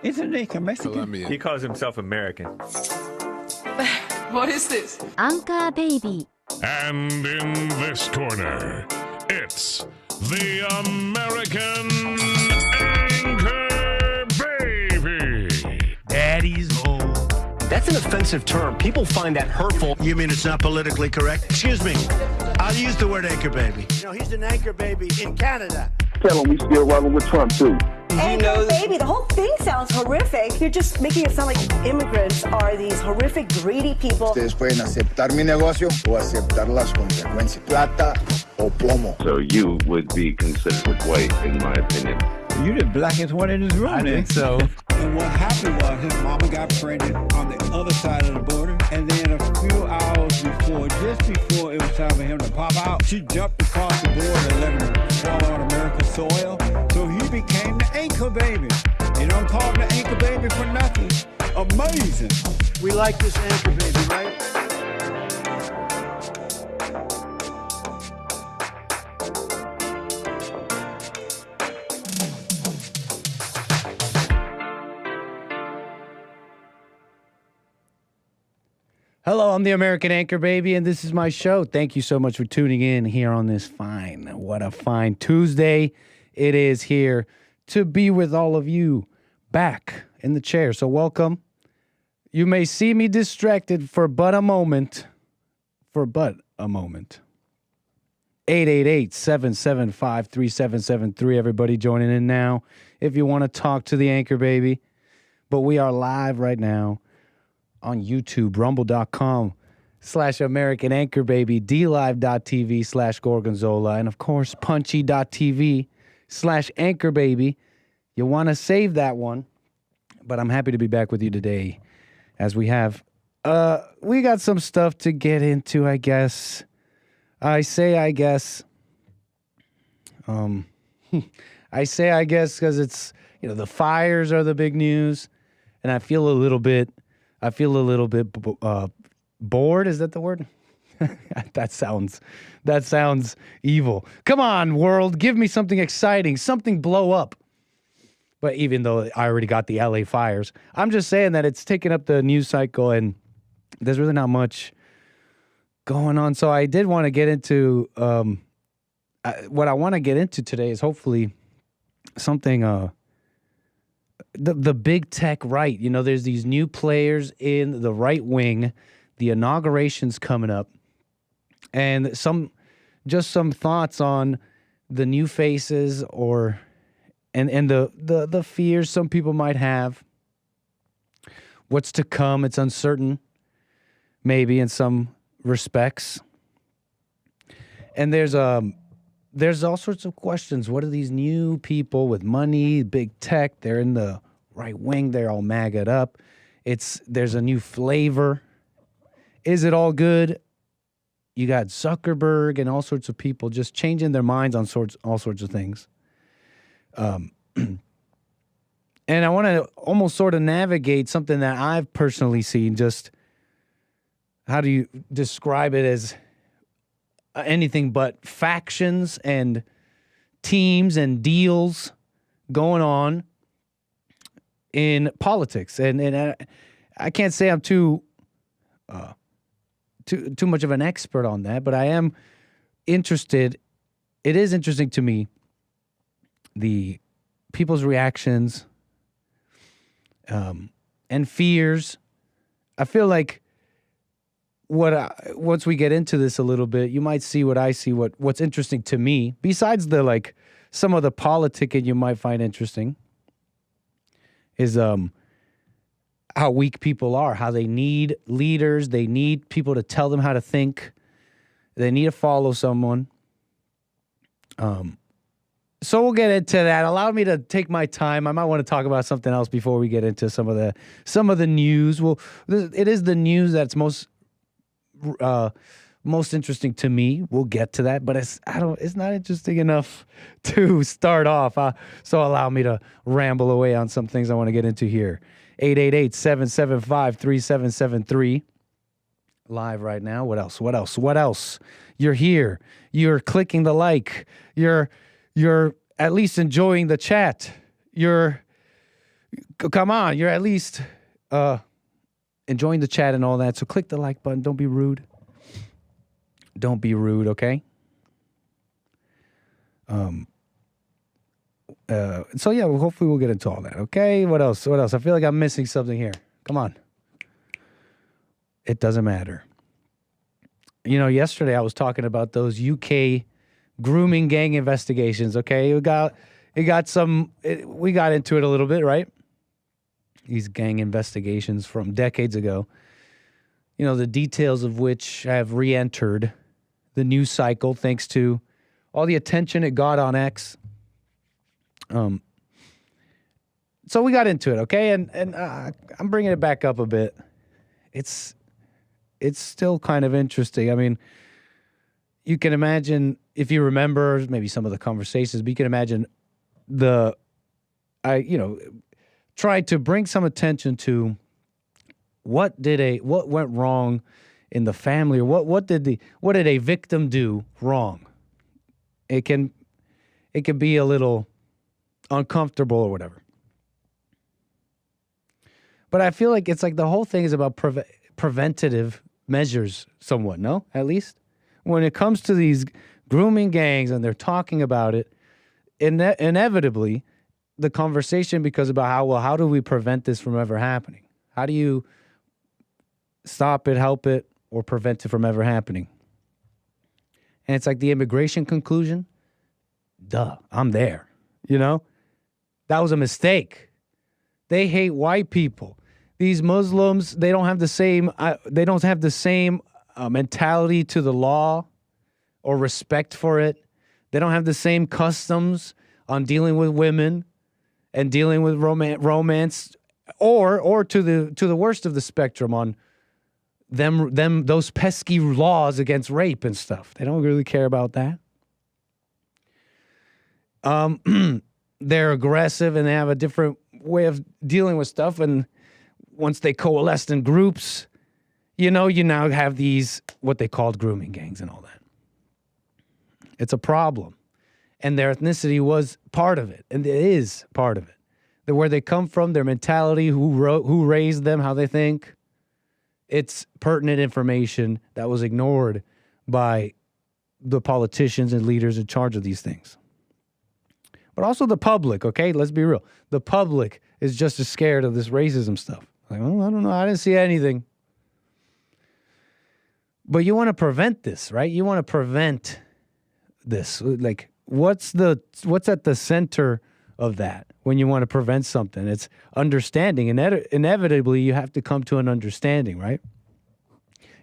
Isn't he Mexican? Colombian. He calls himself American. What is this? Anchor Baby. And in this corner, it's the American Anchor Baby. Daddy's home. That's an offensive term. People find that hurtful. You mean it's not politically correct? Excuse me. I'll use the word anchor baby. You know, he's an anchor baby in Canada. Tell him we still rolling with Trump, too. Anchor baby, the whole thing sounds horrific. You're just making it sound like immigrants are these horrific, greedy people. Ustedes pueden aceptar mi negocio o aceptar las consecuencias. Plata o plomo. So you would be considered white, in my opinion. You're the blackest one in this room. I think so. And what happened was his mama got pregnant on the other side of the border. And then a few hours before, just before it was time for him to pop out, she jumped across the border and let him fall on American soil. So he became the anchor baby. You don't call him the anchor baby for nothing. Amazing. We like this anchor baby, right? Hello, I'm the American Anchor Baby, and this is my show. Thank you so much for tuning in here on this what a fine Tuesday it is here to be with all of you back in the chair. So welcome. You may see me distracted for but a moment. 888-775-3773. Everybody joining in now if you want to talk to the Anchor Baby. But we are live right now on YouTube, rumble.com/American Anchor Baby, dlive.tv/Gorgonzola, and of course, punchy.tv/Anchor Baby. You want to save that one, but I'm happy to be back with you today as we got some stuff to get into, I guess. I say guess because it's, the fires are the big news, and I feel a little bit bored. Is that the word? That sounds evil. Come on, world, give me something exciting, something blow up. But even though I already got the LA fires, I'm just saying that it's taken up the news cycle and there's really not much going on. So I did want to get into what I want to get into today is hopefully something the big tech right. There's these new players in the right wing. The inauguration's coming up. And some thoughts on the new faces and the fears some people might have. What's to come, it's uncertain, maybe in some respects. And there's all sorts of questions. What are these new people with money, big tech? They're in the right wing. They're all MAGA'd up. There's a new flavor. Is it all good? You got Zuckerberg and all sorts of people just changing their minds on all sorts of things. And I want to almost sort of navigate something that I've personally seen. Just how do you describe it as anything but factions and teams and deals going on in politics. And I can't say I'm too much of an expert on that, but I am interested. It is interesting to me, the people's reactions and fears. I feel like once we get into this a little bit, you might see what I see. What's interesting to me, besides some of the politicking you might find interesting, is how weak people are, how they need leaders, they need people to tell them how to think, they need to follow someone. So we'll get into that. Allow me to take my time. I might want to talk about something else before we get into some of the news. Well, it is the news that's most interesting to me. We'll get to that, but it's not interesting enough to start off. So allow me to ramble away on some things I want to get into here. 888-775-3773. Live right now. What else? You're here. You're clicking the like. You're at least enjoying the chat. You're Come on, you're at least enjoying the chat and all that. So click the like button. Don't be rude. Don't be rude, okay? So yeah, well, hopefully we'll get into all that, okay? What else? What else? I feel like I'm missing something here. Come on. It doesn't matter. You know, yesterday I was talking about those UK grooming gang investigations, okay? We got into it a little bit, right? These gang investigations from decades ago. You know, the details of which have re-entered the news cycle thanks to all the attention it got on X. So we got into it, okay? And I'm bringing it back up a bit. It's still kind of interesting. I mean, you can imagine, if you remember maybe some of the conversations, but you can imagine tried to bring some attention to what went wrong in the family, or what did a victim do wrong. It can be a little uncomfortable or whatever. But I feel like it's like the whole thing is about preventative measures somewhat, no? At least when it comes to these grooming gangs and they're talking about it, inevitably the conversation becomes about how do we prevent this from ever happening? How do you stop it, help it, or prevent it from ever happening? And it's like the immigration conclusion. Duh, I'm there. You know? That was a mistake. They hate white people. These Muslims, they don't have the same mentality to the law or respect for it. They don't have the same customs on dealing with women and dealing with romance, or to the worst of the spectrum on those pesky laws against rape and stuff. They don't really care about that. They're aggressive and they have a different way of dealing with stuff. And once they coalesced in groups, you now have these, what they called grooming gangs and all that. It's a problem. And their ethnicity was part of it. And it is part of it. Where they come from, their mentality, who raised them, how they think. It's pertinent information that was ignored by the politicians and leaders in charge of these things. But also the public, okay? Let's be real. The public is just as scared of this racism stuff. Like, oh, I don't know. I didn't see anything. But you want to prevent this, right? You want to prevent this. Like, what's at the center of that when you want to prevent something? It's understanding. And inevitably, you have to come to an understanding, right?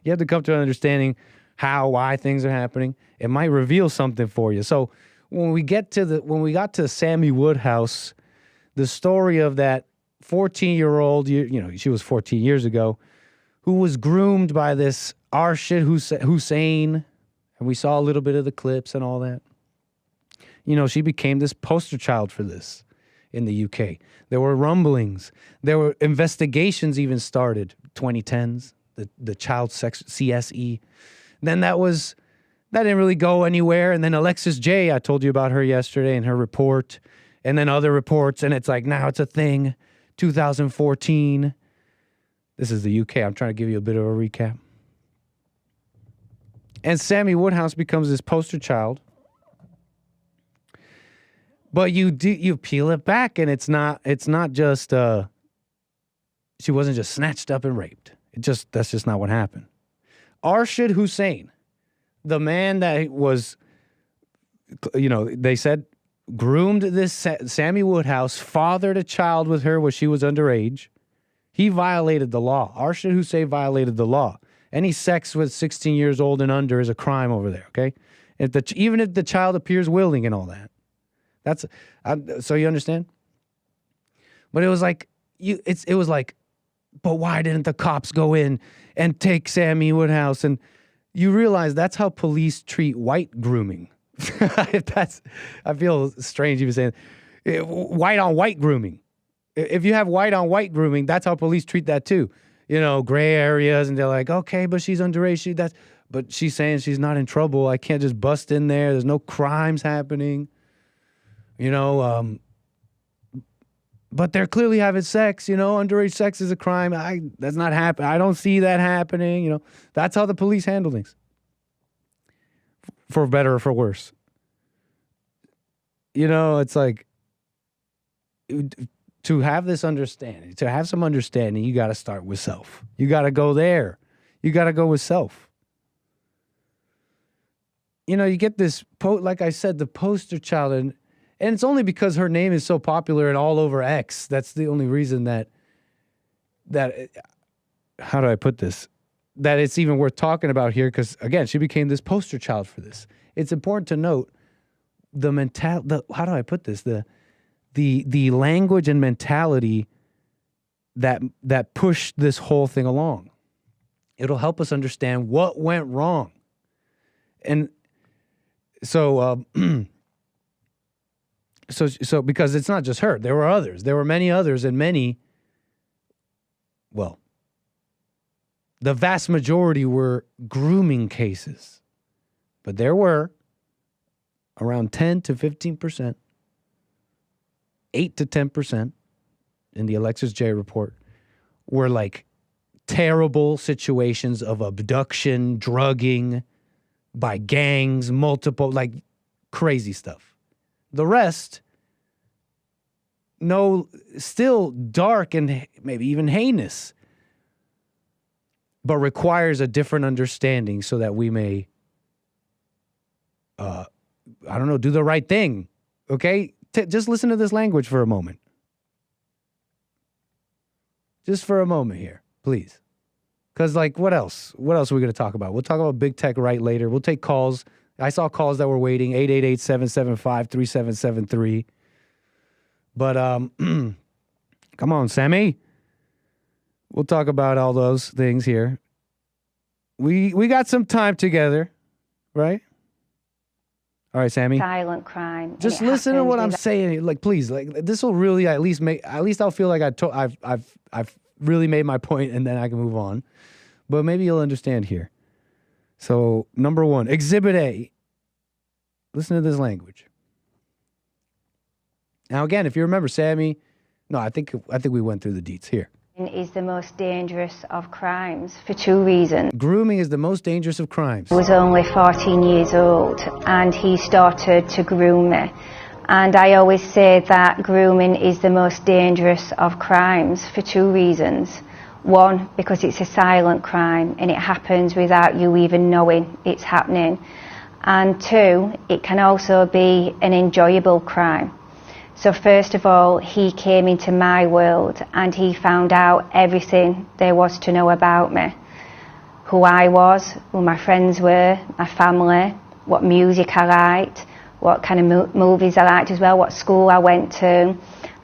You have to come to an understanding why things are happening. It might reveal something for you. So when we got to Sammy Woodhouse, the story of that 14-year-old, she was 14 years ago, who was groomed by this Arshid Hussein, and we saw a little bit of the clips and all that. She became this poster child for this in the UK. There were rumblings. There were investigations even started, 2010s, the child sex CSE. Then that didn't really go anywhere. And then Alexis J, I told you about her yesterday and her report, and then other reports, and it's like, now it's a thing, 2014. This is the UK. I'm trying to give you a bit of a recap. And Sammy Woodhouse becomes this poster child. But you peel it back, and it's not just she wasn't just snatched up and raped. That's just not what happened. Arshid Hussein, the man that was, they said groomed this Sammy Woodhouse, fathered a child with her when she was underage. He violated the law. Arshid Hussein violated the law. Any sex with 16 years old and under is a crime over there. Okay, even if the child appears willing and all that. So you understand? But it was like but why didn't the cops go in and take Sammy Woodhouse? And you realize that's how police treat white grooming. I feel strange even saying white on white grooming. If you have white on white grooming, that's how police treat that too. Gray areas, and they're like, okay, but she's underage. But she's saying she's not in trouble. I can't just bust in there. There's no crimes happening. but they're clearly having sex, underage sex is a crime. That's not happening. I don't see that happening, That's how the police handle things. For better or for worse. It's like, to have this understanding, to have some understanding, you got to start with self. You got to go there. You got to go with self. You get this, like I said, the poster child, and it's only because her name is so popular and all over X. That's the only reason that how do I put this? That it's even worth talking about here, because, again, she became this poster child for this. It's important to note how do I put this? The language and mentality that pushed this whole thing along. It'll help us understand what went wrong. And so because it's not just her, there were others. There were many others, and the vast majority were grooming cases. But there were around 10 to 15%, 8 to 10% in the Alexis J report were like terrible situations of abduction, drugging by gangs, multiple, like crazy stuff. The rest, still dark and maybe even heinous, but requires a different understanding so that we may, do the right thing. Okay? Just listen to this language for a moment. Just for a moment here, please. Because, what else? What else are we going to talk about? We'll talk about big tech right later. We'll take calls. I saw calls that were waiting, 888-775-3773. But, come on, Sammy. We'll talk about all those things here. We got some time together, right? All right, Sammy. Silent crime. Just listen to what I'm saying. Please, this will really at least I'll feel like I've really made my point, and then I can move on. But maybe you'll understand here. So, number 1, Exhibit A. Listen to this language. Now, again, if you remember, Sammy, no, I think we went through the deets here. Is the most dangerous of crimes for 2 reasons. Grooming is the most dangerous of crimes. I was only 14 years old and he started to groom me. And I always say that grooming is the most dangerous of crimes for 2 reasons. 1, because it's a silent crime and it happens without you even knowing it's happening. And 2, it can also be an enjoyable crime. So first of all, he came into my world and he found out everything there was to know about me. Who I was, who my friends were, my family, what music I liked, what kind of movies I liked as well, what school I went to.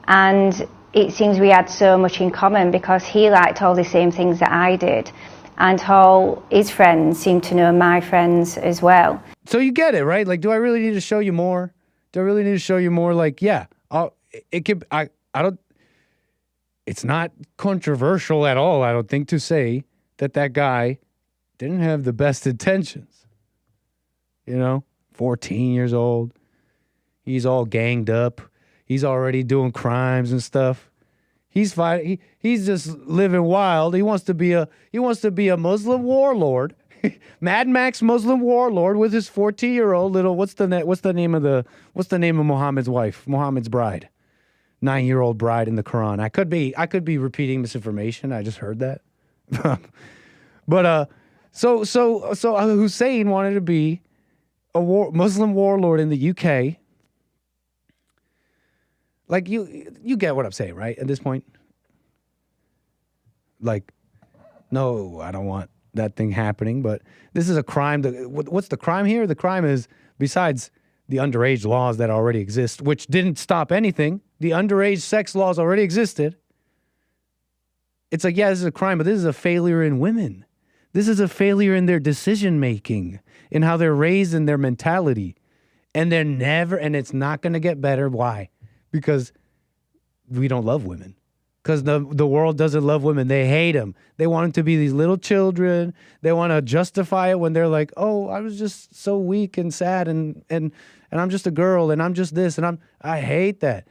And it seems we had so much in common because he liked all the same things that I did. And all his friends seemed to know my friends as well. So you get it, right? Do I really need to show you more? Do I really need to show you more? Yeah. It's not controversial at all, I don't think, to say that guy didn't have the best intentions. 14 years old. He's all ganged up. He's already doing crimes and stuff. He's fighting. He's just living wild. He wants to be a Muslim warlord. Mad Max Muslim warlord with his 14-year-old little what's the name of Muhammad's wife, Muhammad's bride, 9-year-old bride in the Quran. I could be repeating misinformation. I just heard that, but so Hussein wanted to be a Muslim warlord in the UK. You get what I'm saying, right? At this point, no, I don't want that thing happening, but this is a crime. What's the crime here? The crime is, besides the underage laws that already exist, which didn't stop anything, the underage sex laws already existed. It's this is a crime, but this is a failure in women. This is a failure in their decision-making, in how they're raised, in their mentality. And it's not going to get better. Why? Because we don't love women. Because the world doesn't love women. They hate them. They want them to be these little children. They want to justify it when they're like, oh, I was just so weak and sad and I'm just a girl and I'm just this and I hate that.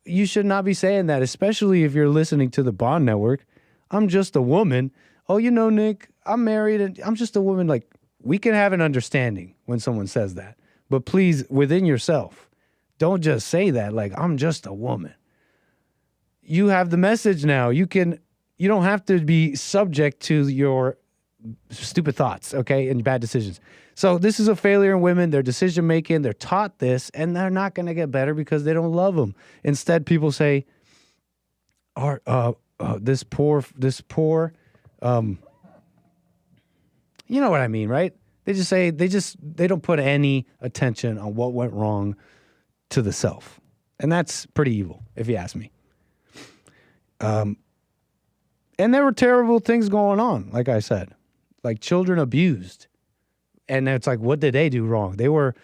you should not be saying that, especially if you're listening to the Bond Network. I'm just a woman. Oh, Nick, I'm married and I'm just a woman. Like, we can have an understanding when someone says that. But please, within yourself, don't just say that like, I'm just a woman. You have the message now. You don't have to be subject to your stupid thoughts, okay, and bad decisions. So this is a failure in women. Their decision making, they're taught this, and they're not going to get better because they don't love them. Instead, people say, this poor, you know what I mean, right? They just say, they don't put any attention on what went wrong to the self. And that's pretty evil, if you ask me. And there were terrible things going on, like I said, like children abused. And it's like, what did they do wrong? They were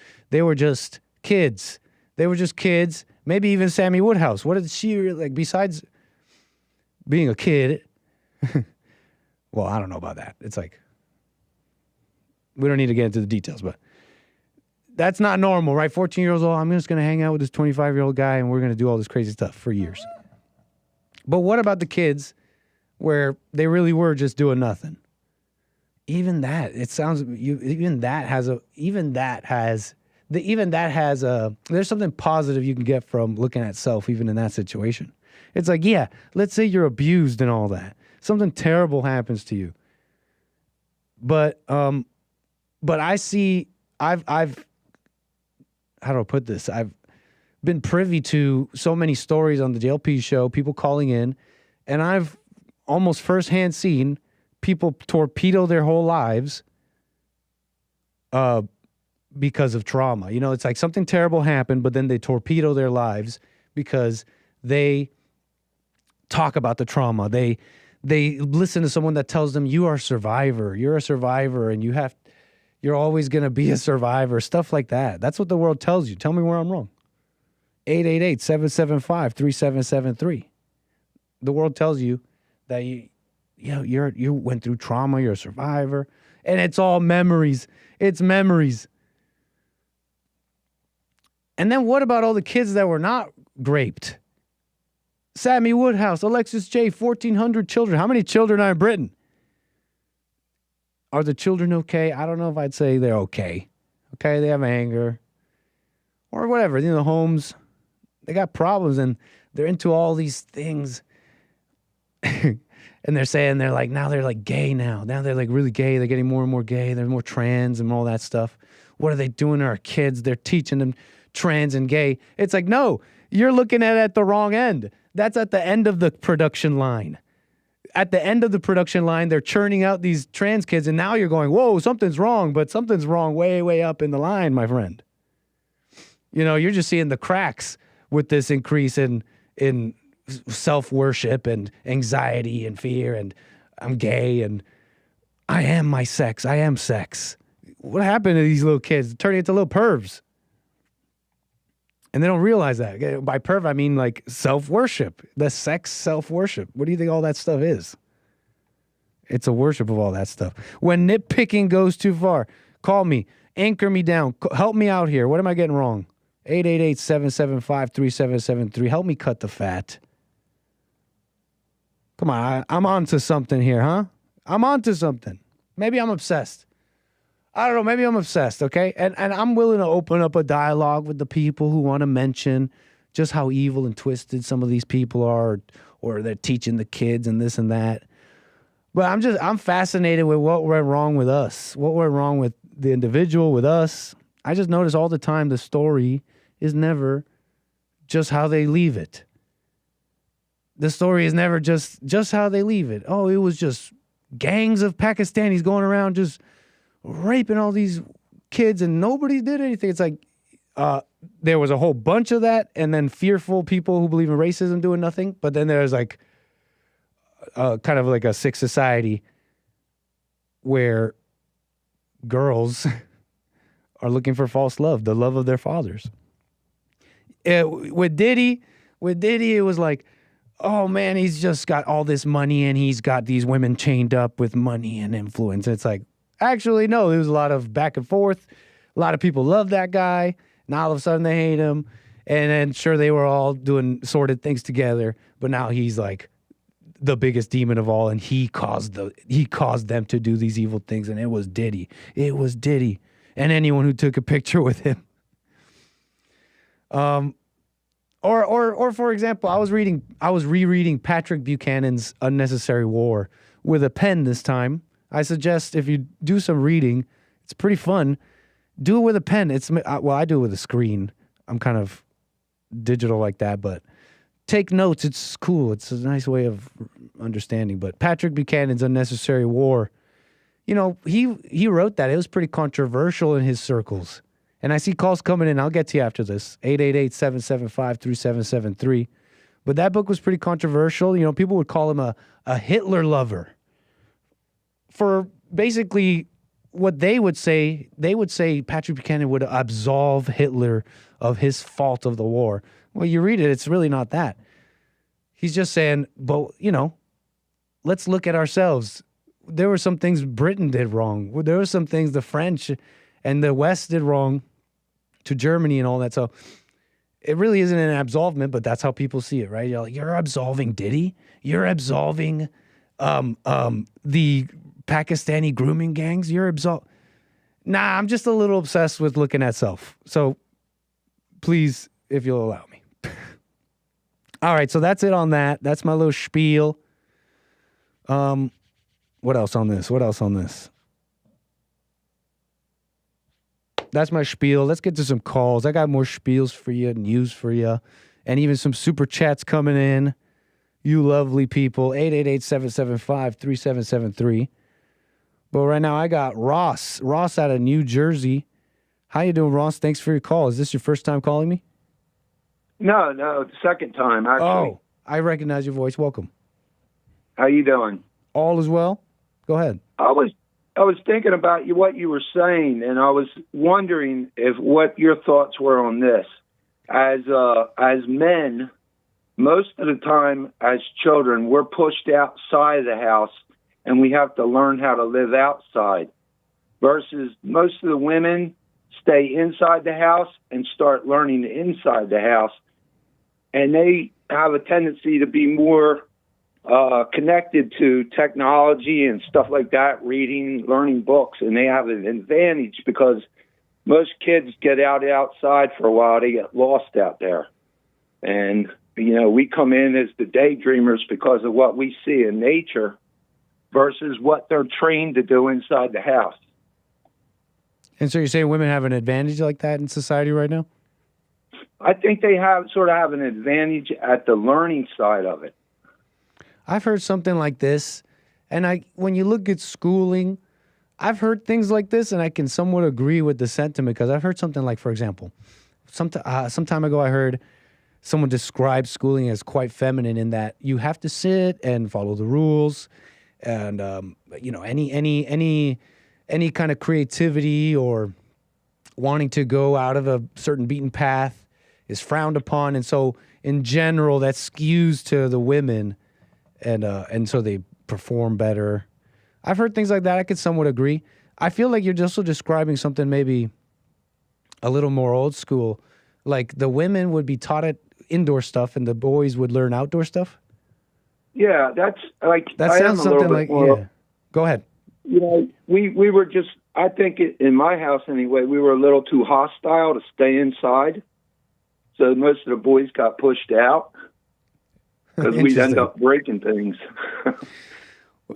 just kids. They were just kids. Maybe even Sammy Woodhouse. What did she, like, besides being a kid? Well, I don't know about that. It's like, we don't need to get into the details, but that's not normal, right? 14 years old, I'm just going to hang out with this 25-year-old guy and we're going to do all this crazy stuff for years. But what about the kids where they really were just doing nothing? Even that, it sounds, there's something positive you can get from looking at self, even in that situation. It's like, yeah, let's say you're abused and all that. Something terrible happens to you. But I see, how do I put this? I've been privy to so many stories on the JLP show, people calling in, and I've almost firsthand seen people torpedo their whole lives because of trauma. You know, it's like something terrible happened, but then they torpedo their lives because they talk about the trauma. They listen to someone that tells them, you are a survivor. You're a survivor, and you're always going to be a survivor. Stuff like that. That's what the world tells you. Tell me where I'm wrong. 888-775-3773. The world tells you that you went through trauma, you're a survivor, and it's all memories. It's memories. And then what about all the kids that were not raped? Sammy Woodhouse, Alexis J, 1,400 children. How many children are in Britain? Are the children okay? I don't know if I'd say they're okay. Okay, they have anger or whatever. You know, the homes, they got problems and they're into all these things. And they're saying they're like gay now. Now they're like really gay. They're getting more and more gay. They're more trans and all that stuff. What are they doing to our kids? They're teaching them trans and gay. It's like, no, you're looking at it at the wrong end. That's at the end of the production line. At the end of the production line, they're churning out these trans kids, and now you're going, whoa, something's wrong, but something's wrong way, way up in the line, my friend. You know, you're just seeing the cracks with this increase in self-worship and anxiety and fear and I'm gay and I am my sex. I am sex. What happened to these little kids? Turning into little pervs. And they don't realize that. By perv, I mean like self-worship. The sex self-worship. What do you think all that stuff is? It's a worship of all that stuff. When nitpicking goes too far, call me. Anchor me down. Help me out here. What am I getting wrong? 888-775-3773. Help me cut the fat. Come on, I'm on to something here, huh? I'm on to something. Maybe I'm obsessed. I don't know, maybe I'm obsessed, okay? And I'm willing to open up a dialogue with the people who want to mention just how evil and twisted some of these people are, or they're teaching the kids and this and that. But I'm fascinated with what went wrong with us, what went wrong with the individual, with us. I just notice all the time the story is never just how they leave it. The story is never just how they leave it. Oh, it was just gangs of Pakistanis going around just raping all these kids and nobody did anything. It's like there was a whole bunch of that and then fearful people who believe in racism doing nothing. But then there's like kind of like a sick society where girls are looking for false love, the love of their fathers. With Diddy, it was like, oh man, he's just got all this money and he's got these women chained up with money and influence. It's like, actually, no, there was a lot of back and forth. A lot of people love that guy. Now all of a sudden they hate him. And then sure, they were all doing sordid things together, but now he's like the biggest demon of all, and he caused them to do these evil things, and it was Diddy. It was Diddy. And anyone who took a picture with him. Or for example, I was rereading Patrick Buchanan's Unnecessary War with a pen this time. I suggest if you do some reading, it's pretty fun. Do it with a pen. I do it with a screen. I'm kind of digital like that, but take notes. It's cool. It's a nice way of understanding. But Patrick Buchanan's Unnecessary War, you know, he wrote that. It was pretty controversial in his circles. And I see calls coming in. I'll get to you after this. 888-775-3773. But that book was pretty controversial. You know, people would call him a Hitler lover. For basically what they would say Patrick Buchanan would absolve Hitler of his fault of the war. Well, you read it, it's really not that. He's just saying, but, you know, let's look at ourselves. There were some things Britain did wrong. There were some things the French and the West did wrong to Germany and all that. So it really isn't an absolvement, but that's how people see it, right? You're like, you're absolving Diddy? You're absolving the Pakistani grooming gangs? Nah, I'm just a little obsessed with looking at self. So please, if you'll allow me. All right, so that's it on that. That's my little spiel. What else on this? That's my spiel. Let's get to some calls. I got more spiels for you, news for you, and even some super chats coming in. You lovely people. 888-775-3773. But right now I got Ross. Ross out of New Jersey. How you doing, Ross? Thanks for your call. Is this your first time calling me? No, the second time, actually. Oh, I recognize your voice. Welcome. How you doing? All is well? Go ahead. I was thinking about what you were saying, and I was wondering what your thoughts were on this. As men, most of the time as children, we're pushed outside of the house, and we have to learn how to live outside. Versus most of the women stay inside the house and start learning inside the house, and they have a tendency to be more connected to technology and stuff like that, reading, learning books, and they have an advantage because most kids get outside for a while, they get lost out there. And, you know, we come in as the daydreamers because of what we see in nature versus what they're trained to do inside the house. And so you're saying women have an advantage like that in society right now? I think they have an advantage at the learning side of it. I've heard something like this, and when you look at schooling, I've heard things like this, and I can somewhat agree with the sentiment because I've heard something like, for example, some time ago I heard someone describe schooling as quite feminine in that you have to sit and follow the rules, and you know, any kind of creativity or wanting to go out of a certain beaten path is frowned upon, and so in general that skews to the women. And so they perform better. I've heard things like that. I could somewhat agree. I feel like you're also describing something maybe a little more old school. Like the women would be taught at indoor stuff and the boys would learn outdoor stuff. Yeah, that's like... That sounds something like... Yeah. Go ahead. You know, we were just... I think in my house anyway, we were a little too hostile to stay inside. So most of the boys got pushed out. Because we'd end up breaking things.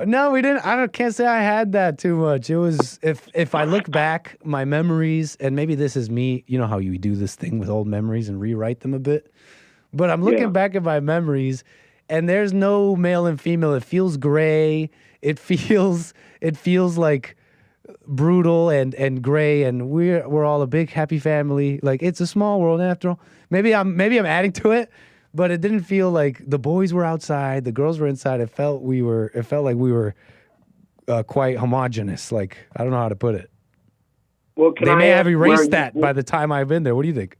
No, we didn't. Can't say I had that too much. It was, if I look back, my memories, and maybe this is me, you know how you do this thing with old memories and rewrite them a bit. But I'm looking back at my memories, and there's no male and female. It feels gray. It feels like brutal and gray, and we're all a big happy family. Like it's a small world after all. Maybe I'm adding to it. But it didn't feel like the boys were outside, the girls were inside. It felt like we were quite homogenous. Like, I don't know how to put it. Well, they may have erased that by the time I've been there. What do you think?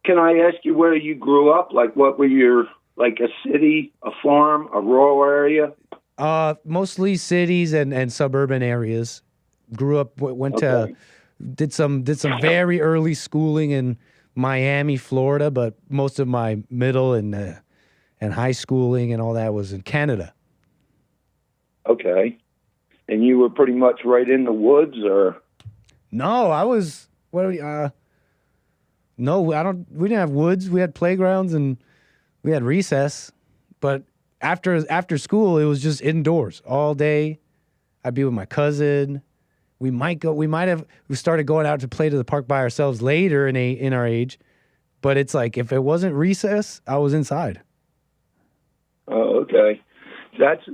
Can I ask you where you grew up? Like, what were your, like a city, a farm, a rural area? Mostly cities and suburban areas. Grew up, did some very early schooling in Miami, Florida, but most of my middle and high schooling and all that was in Canada. Okay. And you were pretty much right in the woods, or? No, I was. No, I don't. We didn't have woods. We had playgrounds and we had recess. But after school, it was just indoors all day. I'd be with my cousin. We started going out to play to the park by ourselves later in our age. But it's like if it wasn't recess, I was inside. Oh, okay.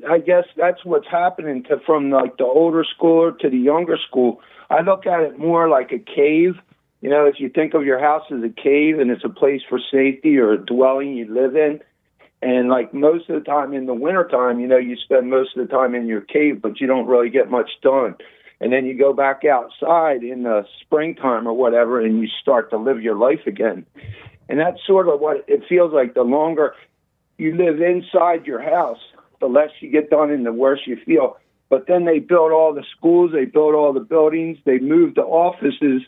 I guess that's what's happening from like the older schooler to the younger school. I look at it more like a cave. You know, if you think of your house as a cave and it's a place for safety or a dwelling you live in, and like most of the time in the wintertime, you know, you spend most of the time in your cave, but you don't really get much done. And then you go back outside in the springtime or whatever, and you start to live your life again. And that's sort of what it feels like. The longer you live inside your house, the less you get done and the worse you feel. But then they built all the schools, they built all the buildings, they moved the offices,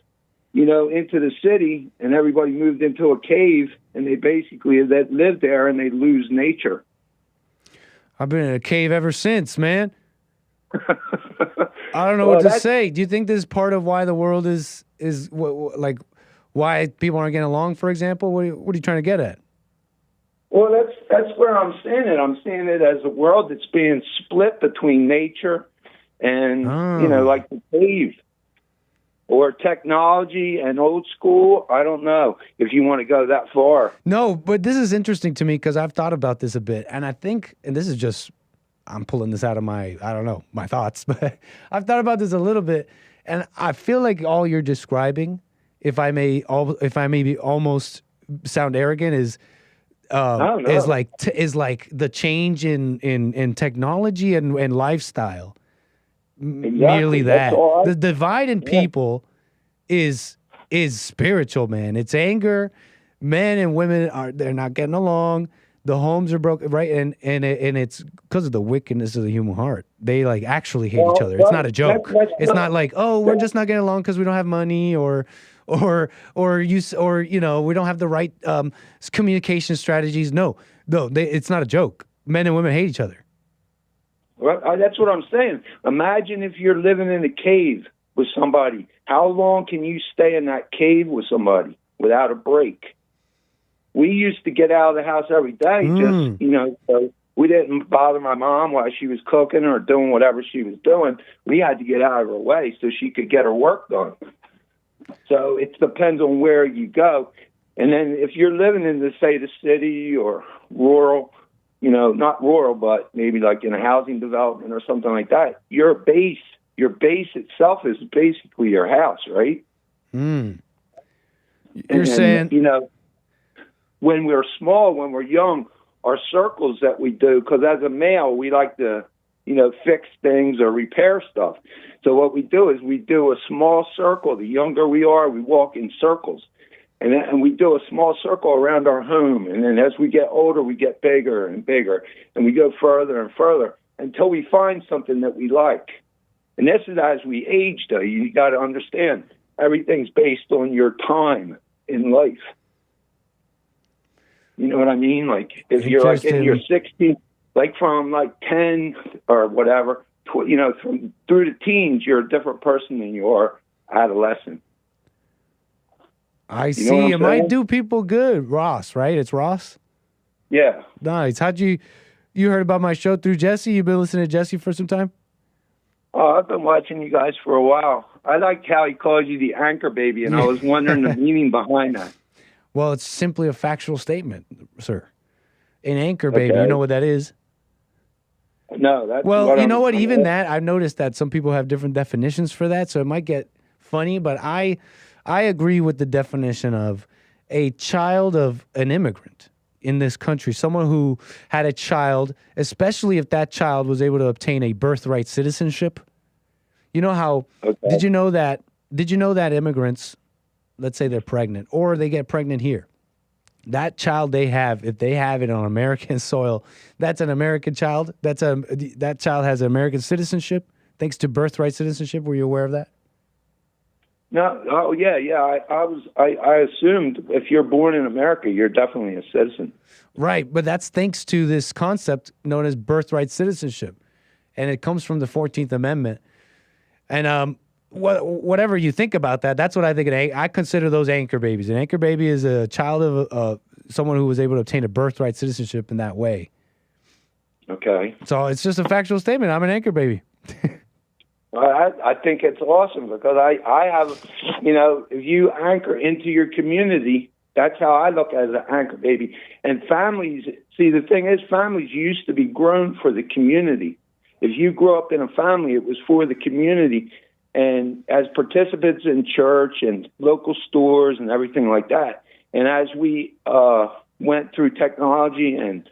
you know, into the city, and everybody moved into a cave, and they basically live there, and they lose nature. I've been in a cave ever since, man. I don't know what to say. Do you think this is part of why the world is like why people aren't getting along, for example? What are you trying to get at? Well, that's where I'm seeing it. I'm seeing it as a world that's being split between nature and, you know, like the cave, or technology and old school. I don't know if you want to go that far. No, but this is interesting to me because I've thought about this a bit. And I think, and this is just, I'm pulling this out of my thoughts, but I've thought about this a little bit. And I feel like all you're describing, if I may be almost sound arrogant, is like the change in technology and lifestyle. Exactly. Merely that. The divide in people is spiritual, man. It's anger. Men and women they're not getting along. The homes are broken, right? And it's because of the wickedness of the human heart. They like actually hate each other. It's not a joke. It's not like, oh, we're just not getting along because we don't have money or you know, we don't have the right communication strategies. No, it's not a joke. Men and women hate each other. Well, that's what I'm saying. Imagine if you're living in a cave with somebody. How long can you stay in that cave with somebody without a break? We used to get out of the house every day, just, you know, so we didn't bother my mom while she was cooking or doing whatever she was doing. We had to get out of her way so she could get her work done. So it depends on where you go. And then if you're living in, say, the city or rural, you know, not rural, but maybe like in a housing development or something like that, your base itself is basically your house, right? You're saying, you know, when we're small, when we're young, our circles that we do, because as a male, we like to, you know, fix things or repair stuff. So what we do is we do a small circle. The younger we are, we walk in circles. And we do a small circle around our home. And then as we get older, we get bigger and bigger. And we go further and further until we find something that we like. And this is as we age, though. You got to understand, everything's based on your time in life. You know what I mean? Like, if you're like in your 60s, like from like 10 or whatever, you know, through the teens, you're a different person than you are adolescent. I see. It might do people good. Ross, right? It's Ross? Yeah. Nice. How'd you heard about my show through Jesse? You've been listening to Jesse for some time? Oh, I've been watching you guys for a while. I liked how he calls you the anchor baby, and I was wondering the meaning behind that. Well, it's simply a factual statement, sir. An anchor baby, you know what that is? No, that's well, you know what? Even that, I've noticed that some people have different definitions for that, so it might get funny, but I agree with the definition of a child of an immigrant in this country, someone who had a child, especially if that child was able to obtain a birthright citizenship. You know how, did you know that immigrants, let's say they're pregnant or they get pregnant here, that child they have, if they have it on American soil, that's an American child. That child has American citizenship thanks to birthright citizenship. Were you aware of that? No, oh yeah. I assumed if you're born in America, you're definitely a citizen. Right, but that's thanks to this concept known as birthright citizenship, and it comes from the 14th Amendment. And whatever you think about that, that's what I think. I consider those anchor babies. An anchor baby is a child of someone who was able to obtain a birthright citizenship in that way. Okay. So it's just a factual statement. I'm an anchor baby. I think it's awesome because I have, if you anchor into your community, that's how I look as an anchor baby. And families, see, the thing is, families used to be grown for the community. If you grew up in a family, it was for the community. And as participants in church and local stores and everything like that, and as we went through technology and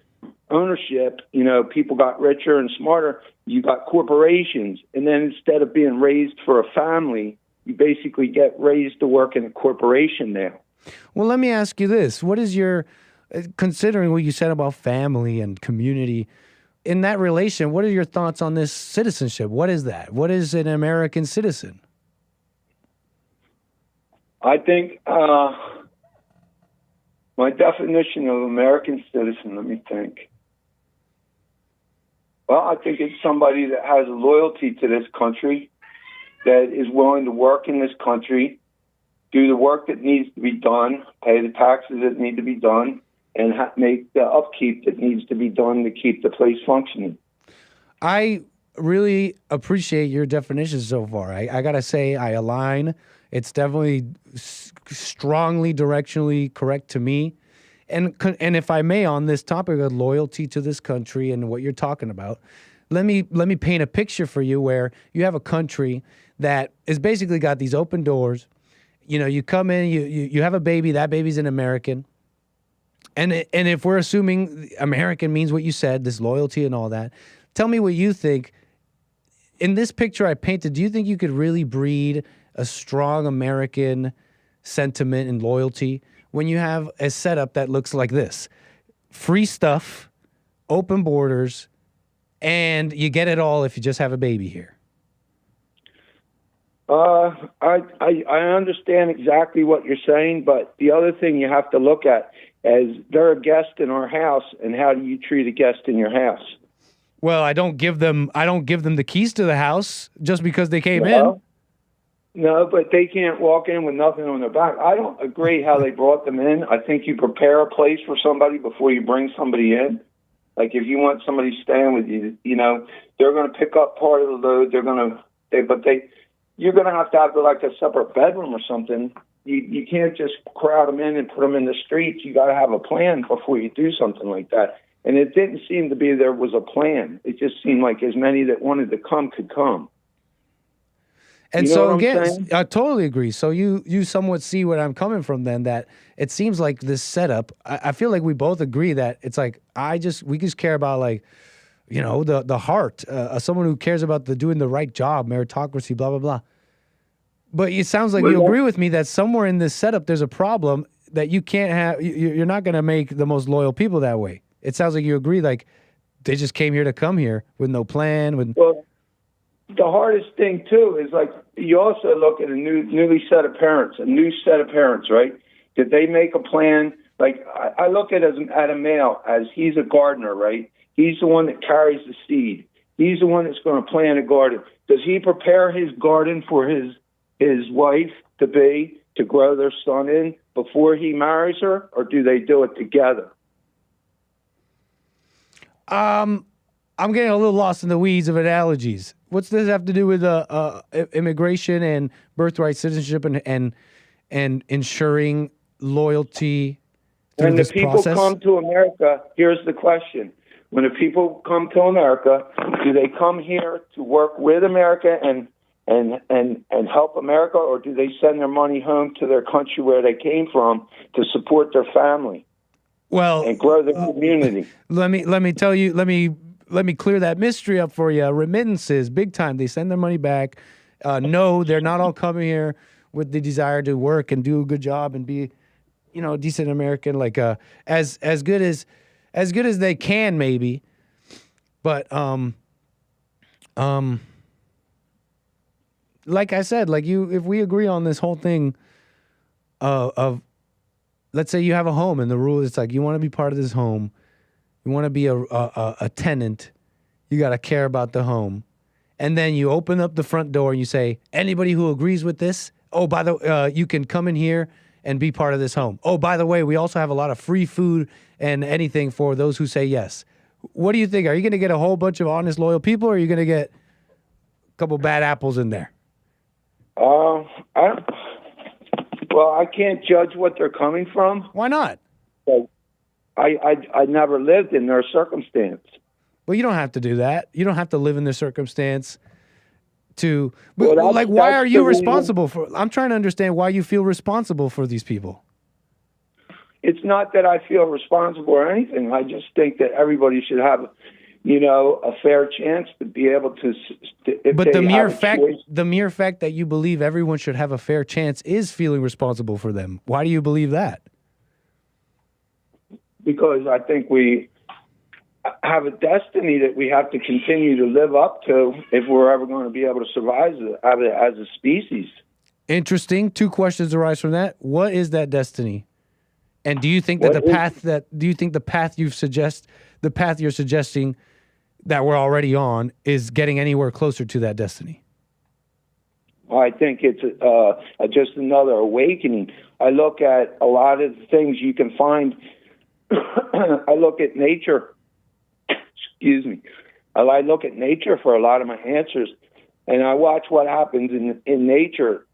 ownership, people got richer and smarter. You got corporations, and then instead of being raised for a family, you basically get raised to work in a corporation now. Well, let me ask you this. What is your, considering what you said about family and community, in that relation, what are your thoughts on this citizenship? What is that? What is an American citizen? I think my definition of American citizen, let me think. Well, I think it's somebody that has a loyalty to this country, that is willing to work in this country, do the work that needs to be done, pay the taxes that need to be done, and make the upkeep that needs to be done to keep the place functioning. I really appreciate your definition so far. I got to say, I align. It's definitely strongly directionally correct to me. And if I may, on this topic of loyalty to this country and what you're talking about, let me paint a picture for you where you have a country that is basically got these open doors. You come in, you have a baby, that baby's an American. And if we're assuming American means what you said, this loyalty and all that, tell me what you think. In this picture I painted, do you think you could really breed a strong American sentiment and loyalty when you have a setup that looks like this? Free stuff, open borders, and you get it all if you just have a baby here. I understand exactly what you're saying, but the other thing you have to look at is they're a guest in our house, and how do you treat a guest in your house? Well, I don't give them the keys to the house just because they came in. No, but they can't walk in with nothing on their back. I don't agree how they brought them in. I think you prepare a place for somebody before you bring somebody in. Like if you want somebody staying with you, they're going to pick up part of the load. You're going to have like a separate bedroom or something. You can't just crowd them in and put them in the streets. You got to have a plan before you do something like that. And it didn't seem to be there was a plan. It just seemed like as many that wanted to come could come. And so again, I totally agree. So you somewhat see where I'm coming from then, that it seems like this setup, I feel like we both agree that it's like, we just care about like, the heart, someone who cares about doing the right job, meritocracy, blah, blah, blah. But it sounds like you agree with me that somewhere in this setup, there's a problem that you can't have, you're not going to make the most loyal people that way. It sounds like you agree, like they just came here to come here with no plan. Well, the hardest thing too is like you also look at a new set of parents, right? Did they make a plan? Like I look at a male as he's a gardener, right? He's the one that carries the seed. He's the one that's going to plant a garden. Does he prepare his garden for his wife to grow their son in before he marries her, or do they do it together? I'm getting a little lost in the weeds of analogies. What's this have to do with immigration and birthright citizenship and ensuring loyalty through this process? When the people come to America, here's the question. When the people come to America, do they come here to work with America and help America, or do they send their money home to their country where they came from to support their family? Well, and grow their community. Let me tell you. Let me clear that mystery up for you. Remittances, big time. They send their money back. No, they're not all coming here with the desire to work and do a good job and be, a decent American, like as good as they can, maybe. But like I said, like if we agree on this whole thing of let's say you have a home and the rule is like you want to be part of this home, you want to be a tenant, you got to care about the home. And then you open up the front door and you say, anybody who agrees with this, oh, by the you can come in here and be part of this home. Oh, by the way, we also have a lot of free food and anything for those who say yes. What do you think? Are you going to get a whole bunch of honest, loyal people, or are you going to get a couple bad apples in there? Well, I can't judge what they're coming from. Why not? So I never lived in their circumstance. Well, you don't have to do that. You don't have to live in their circumstance to... Well, like, why are you responsible for... I'm trying to understand why you feel responsible for these people. It's not that I feel responsible or anything. I just think that everybody should have, a fair chance to be able to... But the mere fact that you believe everyone should have a fair chance is feeling responsible for them. Why do you believe that? Because I think we have a destiny that we have to continue to live up to if we're ever going to be able to survive as a species. Interesting. 2 questions arise from that. What is that destiny? And do you think that the path you're suggesting that we're already on is getting anywhere closer to that destiny? I think it's just another awakening. I look at a lot of the things you can find. I look at nature. Excuse me. I look at nature for a lot of my answers, and I watch what happens in nature,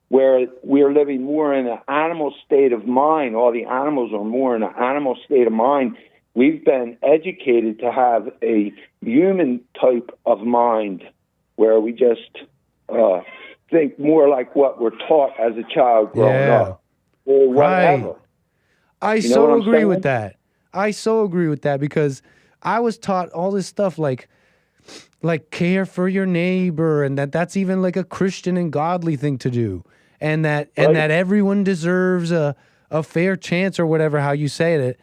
where we're living more in an animal state of mind. All the animals are more in an animal state of mind. We've been educated to have a human type of mind where we just think more like what we're taught as a child growing up. Or whatever. Right. I so agree with that. I so agree with that because I was taught all this stuff like care for your neighbor, and that's even like a Christian and godly thing to do. And that everyone deserves a fair chance or whatever, how you say it.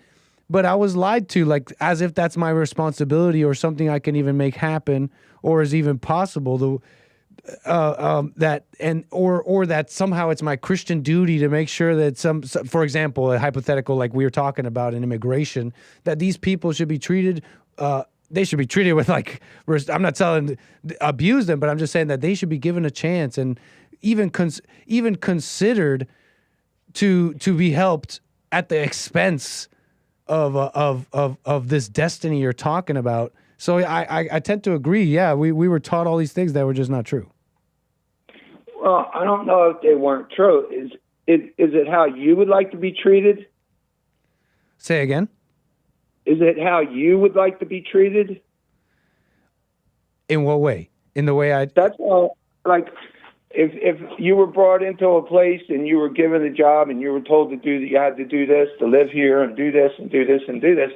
But I was lied to, like as if that's my responsibility or something I can even make happen or is even possible. That somehow it's my Christian duty to make sure that for example, a hypothetical like we were talking about in immigration, that these people should be treated. They should be treated with like. I'm not telling abuse them, but I'm just saying that they should be given a chance and even considered to be helped at the expense of this destiny you're talking about. So I tend to agree. Yeah, we were taught all these things that were just not true. Well, I don't know if they weren't true. Is it how you would like to be treated? Say again? Is it how you would like to be treated? In what way? In the way I... That's all. Like, if you were brought into a place and you were given a job and you were told to do that, you had to do this, to live here and do this and do this and do this.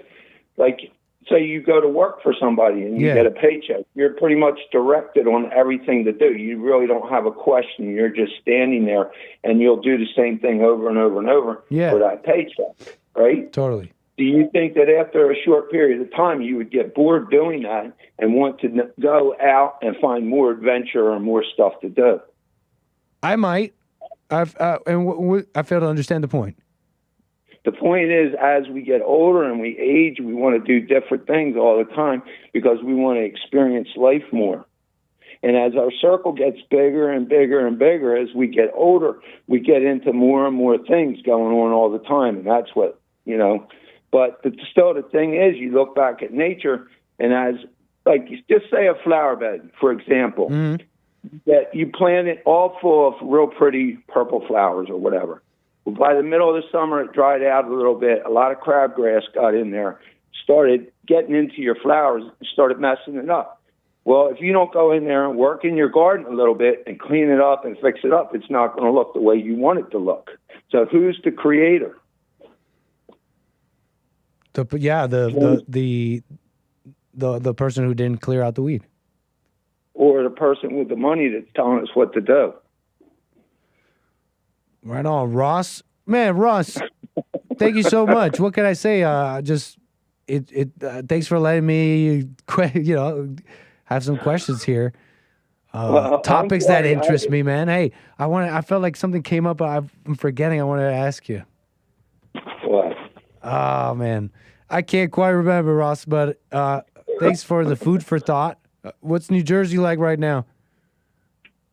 Like, say you go to work for somebody and you get a paycheck. You're pretty much directed on everything to do. You really don't have a question. You're just standing there and you'll do the same thing over and over and over for that paycheck, right? Totally. Do you think that after a short period of time you would get bored doing that and want to go out and find more adventure or more stuff to do? I might. I fail to understand the point. The point is, as we get older and we age, we want to do different things all the time because we want to experience life more. And as our circle gets bigger and bigger and bigger, as we get older, we get into more and more things going on all the time. And that's what, But still, the thing is, you look back at nature, and as, like, just say a flower bed, for example, that you plant it all full of real pretty purple flowers or whatever. Well, by the middle of the summer, it dried out a little bit. A lot of crabgrass got in there, started getting into your flowers, started messing it up. Well, if you don't go in there and work in your garden a little bit and clean it up and fix it up, it's not going to look the way you want it to look. So who's the creator? The person who didn't clear out the weed. Or the person with the money that's telling us what to do. Right on, Ross. Man, Ross, thank you so much. What can I say? Thanks for letting me, have some questions here. Topics that interest me, man. Hey, I felt like something came up. I'm forgetting. I wanted to ask you. What? Oh man, I can't quite remember, Ross. But thanks for the food for thought. What's New Jersey like right now?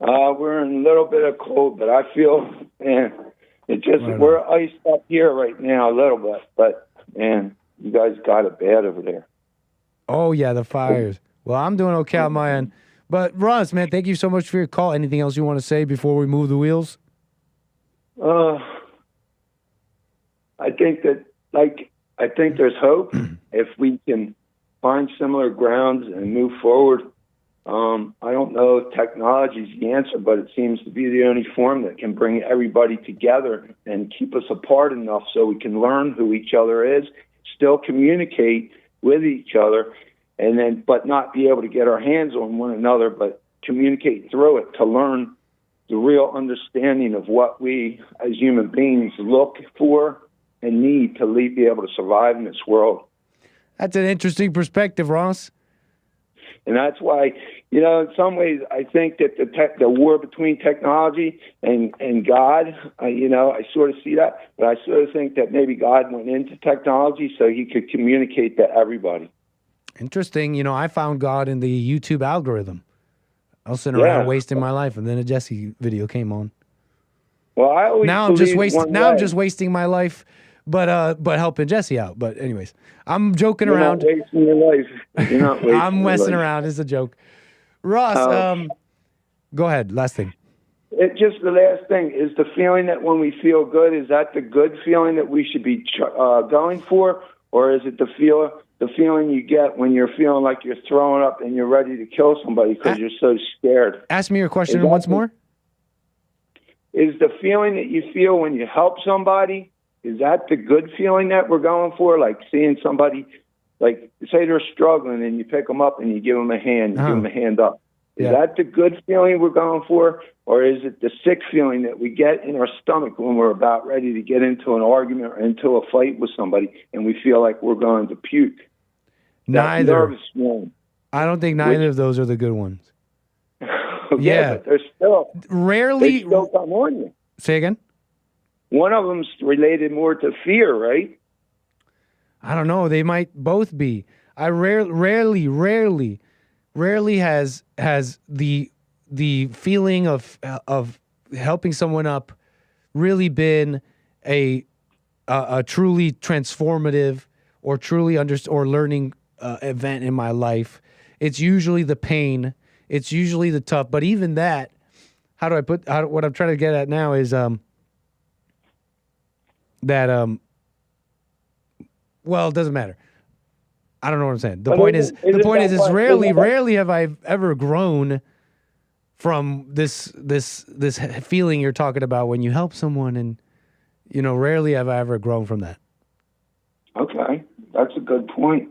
We're in a little bit of cold, but I feel, man, we're iced up here right now a little bit. But man, you guys got it bad over there. Oh yeah, the fires. Well, I'm doing okay on my end. But Ross, man, thank you so much for your call. Anything else you want to say before we move the wheels? I think there's hope if we can find similar grounds and move forward. I don't know if technology is the answer, but it seems to be the only form that can bring everybody together and keep us apart enough so we can learn who each other is, still communicate with each other, and then but not be able to get our hands on one another, but communicate through it to learn the real understanding of what we as human beings look for and need to be able to survive in this world. That's an interesting perspective, Ross. And that's why, in some ways, I think that the war between technology and God, I sort of see that, but I sort of think that maybe God went into technology so he could communicate to everybody. Interesting. I found God in the YouTube algorithm. I was sitting around wasting my life, and then a Jesse video came on. Well, I always I'm just wasting my life, but helping Jesse out. But anyways, I'm joking around. You're not wasting your life. You're not wasting I'm messing around. It's a joke. Ross, go ahead. Last thing. Just the last thing is the feeling that when we feel good, is that the good feeling that we should be going for, or is it the feeling you get when you're feeling like you're throwing up and you're ready to kill somebody because you're so scared? Ask me your question once more. Is the feeling that you feel when you help somebody, is that the good feeling that we're going for? Like seeing somebody, like say they're struggling and you pick them up and you give them a hand, give them a hand up. Is that the good feeling we're going for? Or is it the sick feeling that we get in our stomach when we're about ready to get into an argument or into a fight with somebody and we feel like we're going to puke? Neither. Nervous feeling. I don't think neither of those are the good ones. But they're still rarely. They still come on you. Say again? One of them's related more to fear, right? I don't know. They might both be. I rarely has the feeling of helping someone up really been a truly transformative or truly or learning event in my life. It's usually the pain. It's usually the tough. But even that, what I'm trying to get at now is well, it doesn't matter. I don't know what I'm saying. The point is, rarely have I ever grown from this feeling you're talking about when you help someone, and rarely have I ever grown from that. Okay, that's a good point.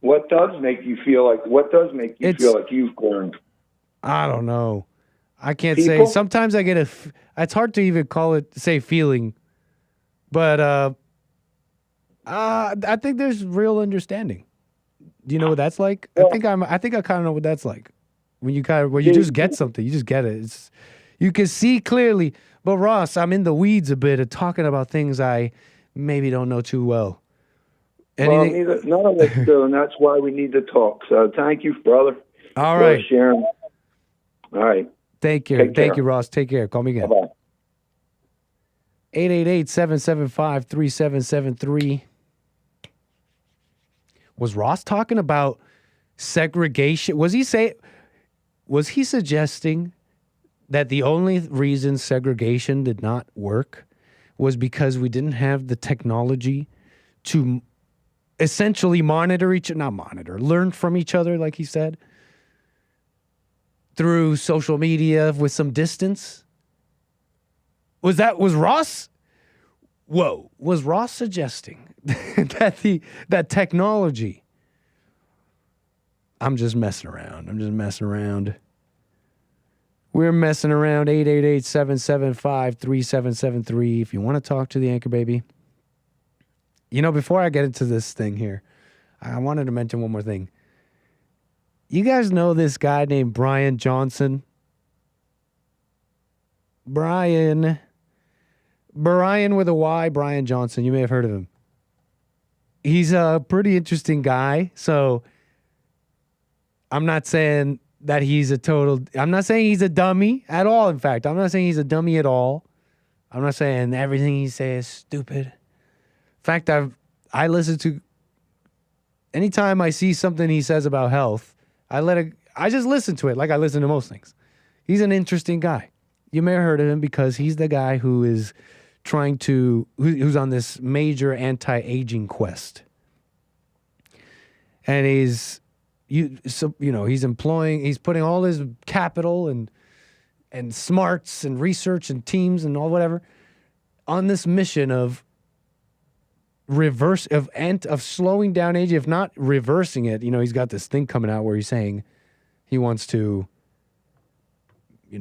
What does make you feel like? Feel like you've grown? I don't know. I can't say. Sometimes I get it's hard to even say feeling, but I think there's real understanding. Do you know what that's like? I think I kind of know what that's like. When you just get something, you just get it. You can see clearly. But Ross, I'm in the weeds a bit of talking about things I maybe don't know too well. None of us do, and that's why we need to talk. So thank you, brother. All right, sharing. All right. Thank you, Ross. Take care. Call me again. Bye-bye. 888-775-3773. Was Ross talking about segregation? Was he suggesting that the only reason segregation did not work was because we didn't have the technology to essentially learn from each other, like he said, through social media with some distance? Was Ross? Whoa. Was Ross suggesting that technology? I'm just messing around. We're messing around. 888-775-3773. If you want to talk to the Anchor Baby. Before I get into this thing here, I wanted to mention one more thing. You guys know this guy named Brian Johnson? Brian with a Y, Brian Johnson. You may have heard of him. He's a pretty interesting guy. So I'm not saying that I'm not saying he's a dummy at all. In fact, I'm not saying he's a dummy at all. I'm not saying everything he says is stupid. In fact, I listen to, anytime I see something he says about health, I just listen to it like I listen to most things. He's an interesting guy. You may have heard of him because he's the guy who is who's on this major anti-aging quest. And he's putting all his capital and smarts and research and teams and all whatever on this mission of slowing down aging, if not reversing it. He's got this thing coming out where he's saying he wants to,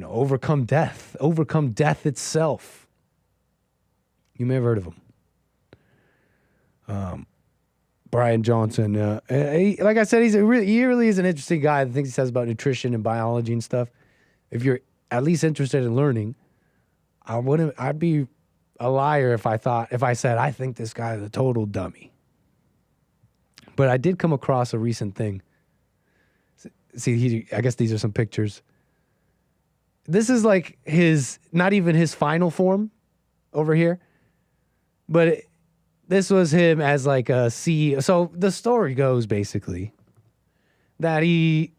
overcome death itself. You may have heard of him. Brian Johnson. Like I said, he really is an interesting guy. The things he says about nutrition and biology and stuff. If you're at least interested in learning, I'd be a liar if I said I think this guy is a total dummy. But I did come across a recent thing. See, I guess these are some pictures. This is like not even his final form over here, but this was him as like a CEO. So the story goes basically that he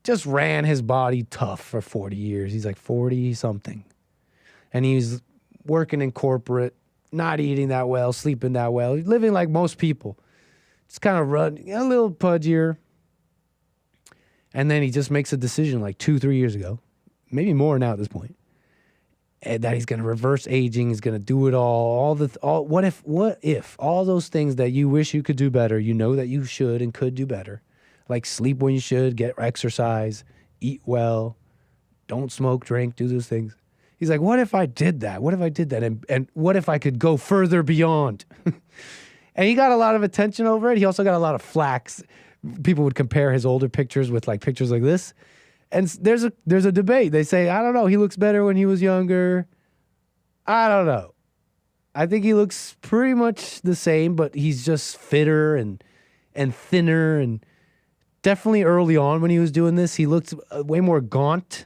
just ran his body tough for 40 years. He's like 40 something. And he's working in corporate, not eating that well, sleeping that well, living like most people. Just kind of running a little pudgier. And then he just makes a decision like 2-3 years ago, maybe more now at this point, and that he's going to reverse aging. He's going to do it all. What if all those things that you wish you could do better, that you should and could do better, like sleep when you should, get exercise, eat well, don't smoke, drink, do those things. He's like, what if I did that? What if I did that? And what if I could go further beyond? And he got a lot of attention over it. He also got a lot of flack. People would compare his older pictures with like pictures like this. And there's a debate. They say, I don't know, he looks better when he was younger. I don't know. I think he looks pretty much the same, but he's just fitter and thinner. And definitely early on when he was doing this, he looked way more gaunt.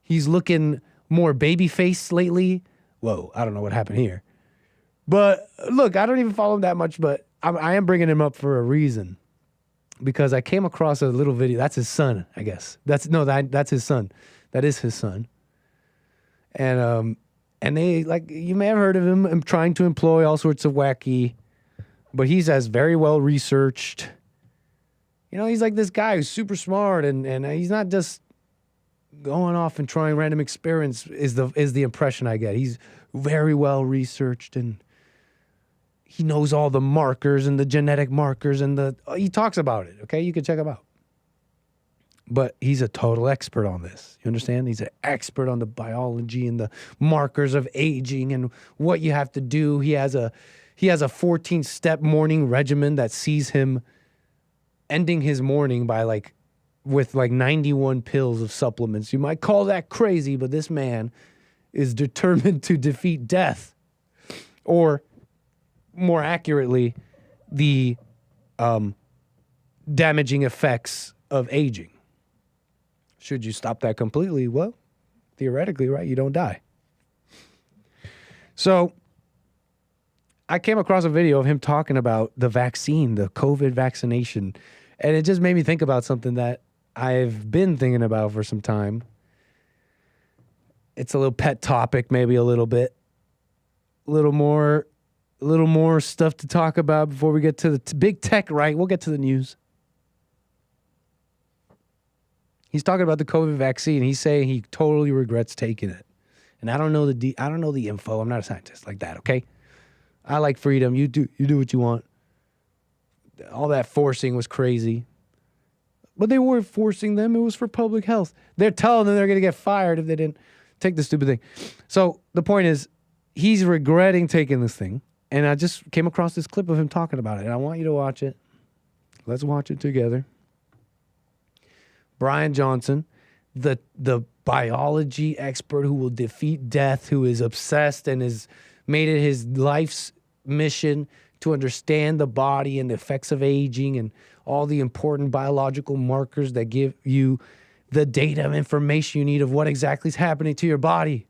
He's looking more baby-faced lately. Whoa, I don't know what happened here. But look, I don't even follow him that much, but I am bringing him up for a reason. Because I came across a little video. That's his son, I guess. That's his son. That is his son. And they, like, you may have heard of him trying to employ all sorts of wacky, but he's as very well researched. He's like this guy who's super smart, and he's not just going off and trying random experiments. Is the impression I get. He's very well researched, and he knows all the markers and the genetic markers he talks about it, okay? You can check him out. But he's a total expert on this. You understand? He's an expert on the biology and the markers of aging and what you have to do. He has a 14-step morning regimen that sees him ending his morning with 91 pills of supplements. You might call that crazy, but this man is determined to defeat death. Or more accurately, the damaging effects of aging. Should you stop that completely? Well, theoretically, right, you don't die. So I came across a video of him talking about the vaccine, the COVID vaccination, and it just made me think about something that I've been thinking about for some time. It's a little pet topic, maybe a little bit. A little more stuff to talk about before we get to the big tech, right? We'll get to the news. He's talking about the COVID vaccine. He's saying he totally regrets taking it. And I don't know the info. I'm not a scientist like that, okay? I like freedom. You do what you want. All that forcing was crazy. But they weren't forcing them. It was for public health. They're telling them they're going to get fired if they didn't take the stupid thing. So the point is, he's regretting taking this thing. And I just came across this clip of him talking about it. And I want you to watch it. Let's watch it together. Brian Johnson, the biology expert who will defeat death, who is obsessed and has made it his life's mission to understand the body and the effects of aging and all the important biological markers that give you the data and information you need of what exactly is happening to your body.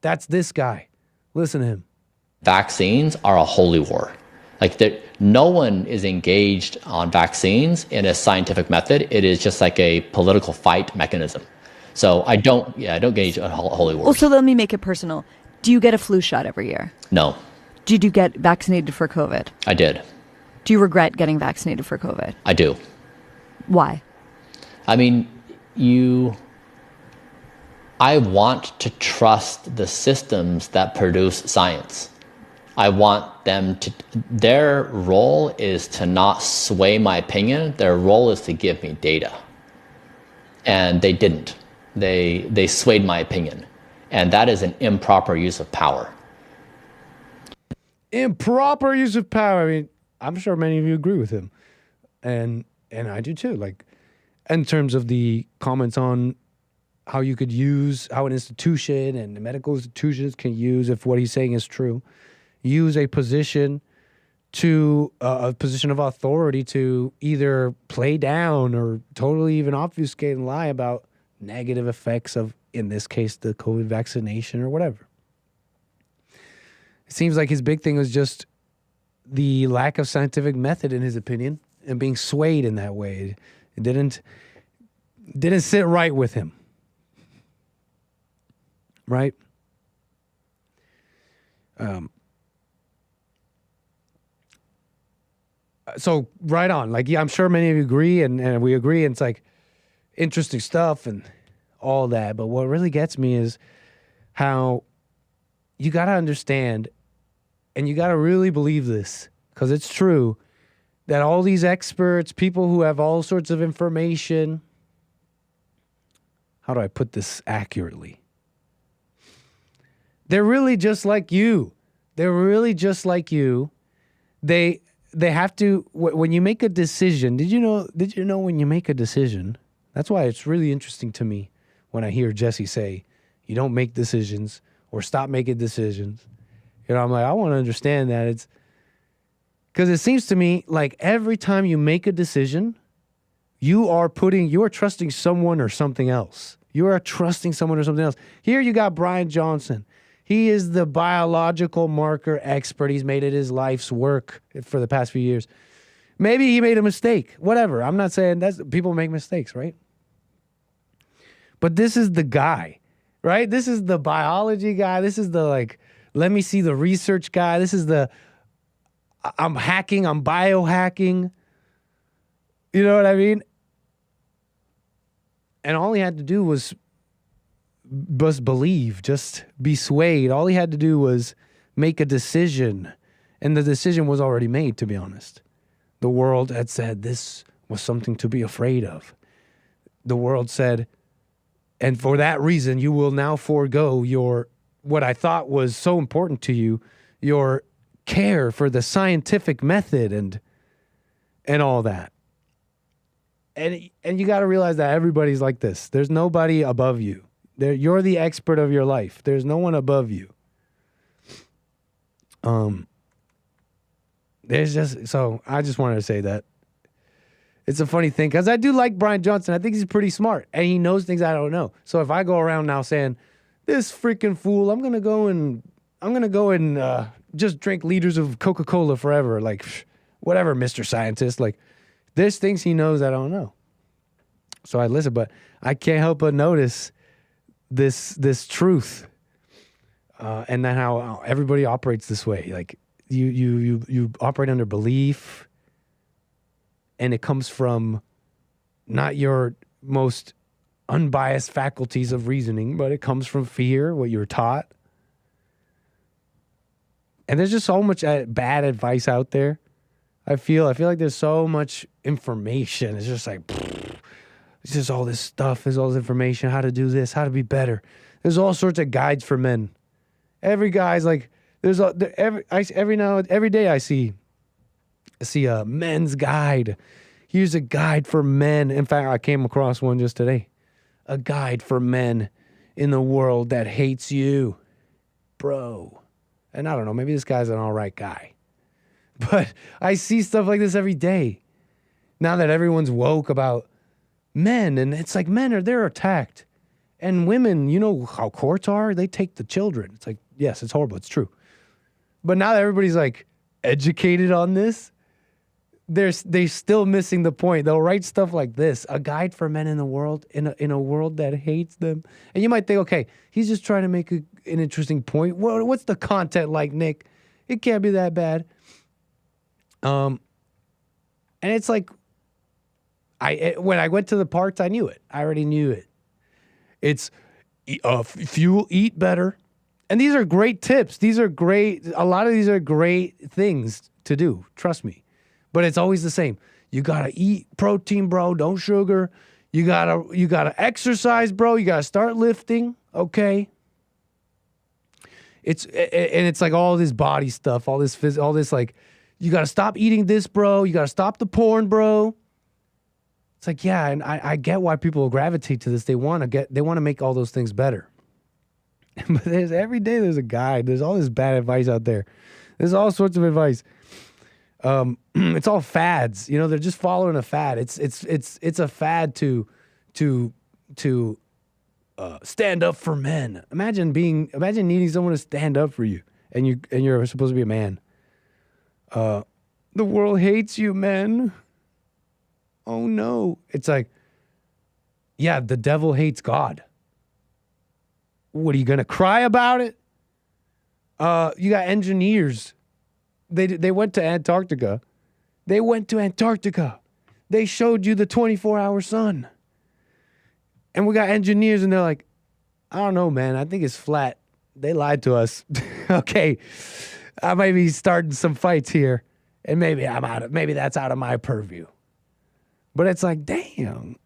That's this guy. Listen to him. Vaccines are a holy war. Like no one is engaged on vaccines in a scientific method. It is just like a political fight mechanism. So I don't engage in holy wars. Also, let me make it personal. Do you get a flu shot every year? No. Did you get vaccinated for COVID? I did. Do you regret getting vaccinated for COVID? I do. Why? I mean, I want to trust the systems that produce science. I want them to, their role is to not sway my opinion. Their role is to give me data. And they didn't. They swayed my opinion. And that is an improper use of power. Improper use of power. I mean, I'm sure many of you agree with him. And I do too. Like, in terms of the comments on how you could use, how an institution and medical institutions can use, if what he's saying is true, use a position to a position of authority to either play down or totally even obfuscate and lie about negative effects of, in this case, the COVID vaccination or whatever. It seems like his big thing was just the lack of scientific method, in his opinion, and being swayed in that way. It didn't sit right with him. Right? So right on. Like, yeah, I'm sure many of you agree, and we agree, and it's like interesting stuff and all that. But what really gets me is how you got to understand, and you got to really believe this, because it's true, that all these experts, people who have all sorts of information, how do I put this accurately? They're really just like you. They're really just like you. They have to, when you make a decision, did you know when you make a decision, that's why it's really interesting to me when I hear Jesse say, you don't make decisions or stop making decisions. You know, I'm like, I want to understand that. It's because it seems to me like every time you make a decision, you are trusting someone or something else. You are trusting someone or something else. Here you got Brian Johnson. He is the biological marker expert. He's made it his life's work for the past few years. Maybe he made a mistake. Whatever. I'm not saying people make mistakes, right? But this is the guy, right? This is the biology guy. This is the, let me see the research guy. This is the, I'm biohacking. You know what I mean? And all he had to do was believe, just be swayed. All he had to do was make a decision. And the decision was already made, to be honest. The world had said this was something to be afraid of. The world said, and for that reason, you will now forego what I thought was so important to you, your care for the scientific method and all that. And you got to realize that everybody's like this. There's nobody above you. You're the expert of your life. There's no one above you. So I just wanted to say that. It's a funny thing because I do like Brian Johnson. I think he's pretty smart and he knows things I don't know. So if I go around now saying, this freaking fool, I'm going to go and just drink liters of Coca-Cola forever. Like, whatever, Mr. Scientist. Like, there's things he knows I don't know. So I listen, but I can't help but notice this truth, and then how everybody operates this way. Like you operate under belief, and it comes from not your most unbiased faculties of reasoning, but it comes from fear, what you were taught. And there's just so much bad advice out there. I feel like there's so much information. It's just like, it's just all this stuff. There's all this information, how to do this, how to be better. There's all sorts of guides for men. Every guy's like, every day I see a men's guide. Here's a guide for men. In fact, I came across one just today. A guide for men in the world that hates you. Bro. And I don't know, maybe this guy's an all right guy. But I see stuff like this every day. Now that everyone's woke about men, and it's like they're attacked. And women, you know how courts are? They take the children. It's like, yes, it's horrible. It's true. But now that everybody's like educated on this, they're still missing the point. They'll write stuff like this, a guide for men in the world, in a world that hates them. And you might think, okay, he's just trying to make an interesting point. What's the content like, Nick? It can't be that bad. And it's like, when I went to the parts, I knew it. I already knew it. It's fuel, eat better. And these are great tips. These are great. A lot of these are great things to do. Trust me. But it's always the same. You got to eat protein, bro. Don't sugar. You got to exercise, bro. You got to start lifting. Okay. It's like all this body stuff, all this like, you got to stop eating this, bro. You got to stop the porn, bro. It's like, yeah, and I get why people gravitate to this. They want to make all those things better. But every day there's a guide. There's all this bad advice out there. There's all sorts of advice. It's all fads. You know, they're just following a fad. It's a fad to stand up for men. Imagine needing someone to stand up for you, and you're supposed to be a man. The world hates you, men. Oh no. It's like, yeah, the devil hates God. What, are you going to cry about it? You got engineers. They went to Antarctica. They showed you the 24-hour sun. And we got engineers, and they're like, I don't know, man. I think it's flat. They lied to us. Okay. I might be starting some fights here, and maybe that's out of my purview. But it's like, damn,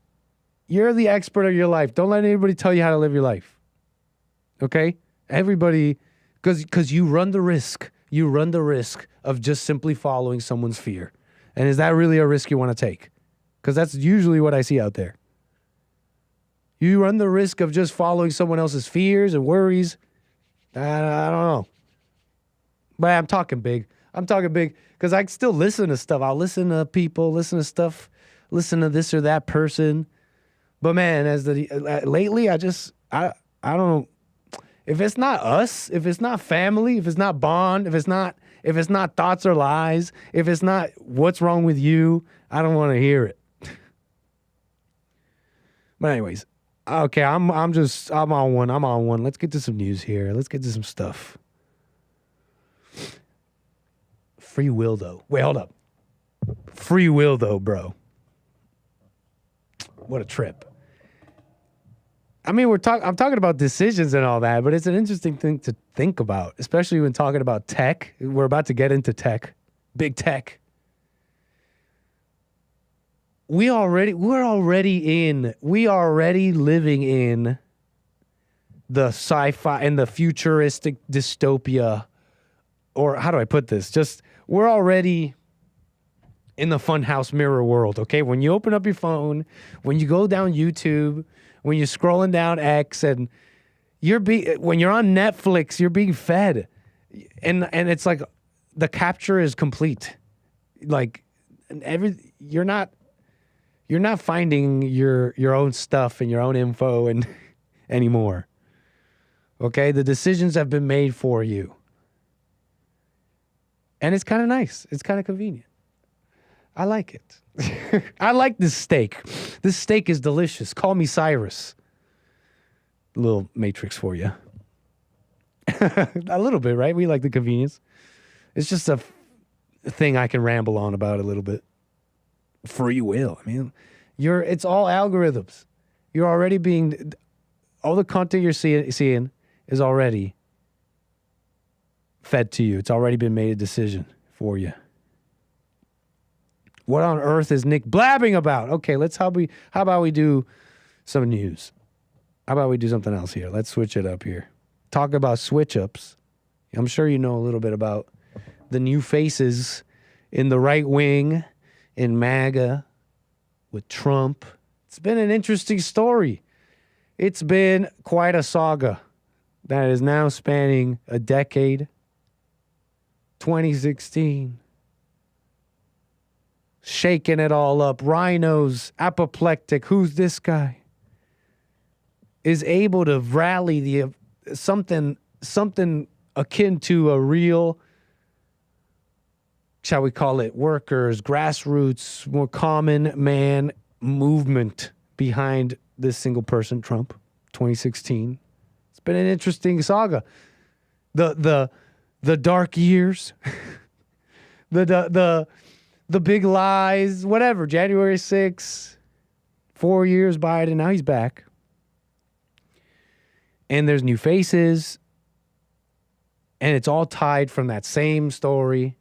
you're the expert of your life. Don't let anybody tell you how to live your life. Okay? Everybody, because you run the risk. You run the risk of just simply following someone's fear. And is that really a risk you want to take? Because that's usually what I see out there. You run the risk of just following someone else's fears and worries. I don't know. But I'm talking big. Because I still listen to stuff. I'll listen to people, listen to stuff, listen to this or that person. But man, lately, I don't know. If it's not us, if it's not family, if it's not bond, if it's not thoughts or lies, if it's not what's wrong with you, I don't want to hear it. But anyways, okay, I'm on one. Let's get to some news here. Let's get to some stuff. Free will, though. Wait, hold up. Free will, though, bro. What a trip. I mean, I'm talking about decisions and all that, but it's an interesting thing to think about, especially when talking about tech. We're about to get into tech, big tech. We're already living in the sci-fi and the futuristic dystopia, or how do I put this? We're already in the funhouse mirror world, okay? When you open up your phone, when you go down YouTube, when you're scrolling down X, and when you're on Netflix, you're being fed, and it's like the capture is complete. Like you're not finding your own stuff and your own info and anymore. Okay, the decisions have been made for you, and it's kind of nice. It's kind of convenient. I like it. I like this steak. This steak is delicious. Call me Cyrus. A little Matrix for you. A little bit, right? We like the convenience. It's just a thing I can ramble on about a little bit. Free will. I mean, it's all algorithms. You're already all the content you're seeing is already fed to you. It's already been made a decision for you. What on earth is Nick blabbing about? Okay, how about we do some news? How about we do something else here? Let's switch it up here. Talk about switch ups. I'm sure you know a little bit about the new faces in the right wing, in MAGA, with Trump. It's been an interesting story. It's been quite a saga that is now spanning a decade. 2016. Shaking it all up. Rhinos, apoplectic. Who's this guy? Is able to rally the something akin to a real, shall we call it, workers, grassroots, more common man movement behind this single person, Trump, 2016. It's been an interesting saga. The dark years, the big lies, whatever. January 6th, 4 years Biden, now he's back. And there's new faces. And it's all tied from that same story.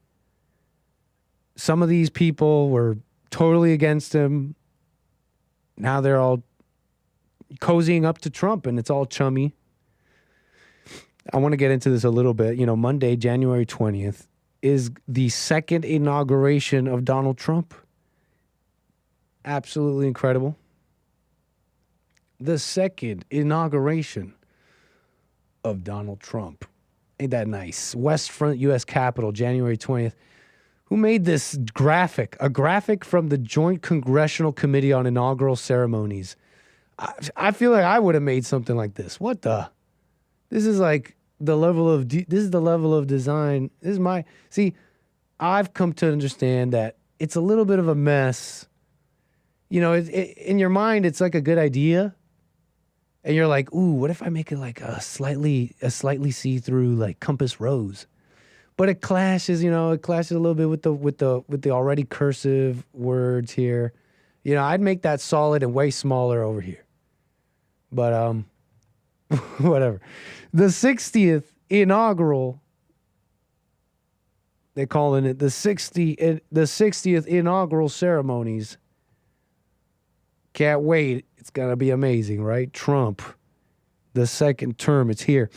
Some of these people were totally against him. Now they're all cozying up to Trump, and it's all chummy. I want to get into this a little bit. You know, Monday, January 20th, is the second inauguration of Donald Trump. Absolutely incredible. The second inauguration of Donald Trump. Ain't that nice? West Front U.S. Capitol, January 20th. Who made this graphic? A graphic from the Joint Congressional Committee on Inaugural Ceremonies. I feel like I would have made something like this. What the? This is like the level of this is the level of design. This is my see. I've come to understand that it's a little bit of a mess. You know, in your mind, it's like a good idea, and you're like, "Ooh, what if I make it like a slightly see-through like compass rose?" But it clashes, you know, a little bit with the already cursive words here. You know, I'd make that solid and way smaller over here. But whatever. The 60th inaugural, they're calling it the 60th inaugural ceremonies. Can't wait. It's gonna be amazing, right? Trump, the second term, it's here.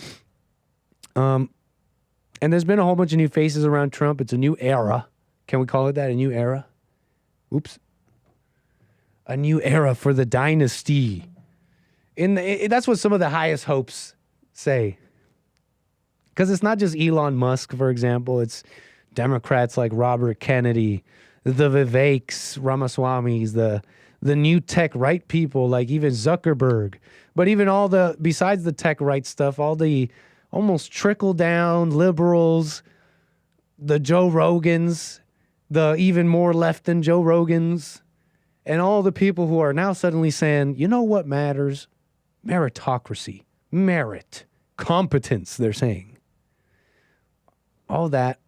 And there's been a whole bunch of new faces around Trump. It's a new era. Can we call it that? A new era? Oops. A new era for the dynasty. That's what some of the highest hopes say. Because it's not just Elon Musk, for example. It's Democrats like Robert Kennedy, the 𝒏𝒂𝒄𝒊𝒂𝒍𝒔, Ramaswamis, the new tech right people like even Zuckerberg. But even besides the tech right stuff, all the almost trickle-down liberals, the Joe Rogans, the even more left than Joe Rogans, and all the people who are now suddenly saying, you know what matters? Meritocracy, merit, competence, they're saying. All that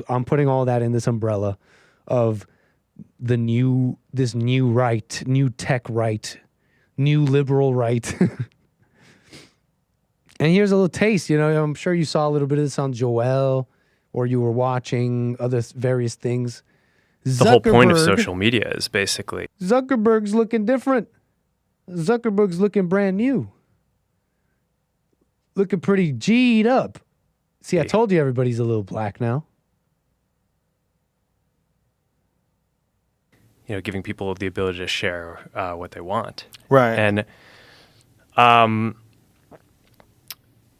I'm putting all that in this umbrella of this new right, new tech right, new liberal right. And here's a little taste, you know, I'm sure you saw a little bit of this on Joel, or you were watching other various things. The whole point of social media is basically Zuckerberg's looking different. Zuckerberg's looking brand new. Looking pretty G'd up. See, I told you everybody's a little black now. You know, giving people the ability to share what they want. Right.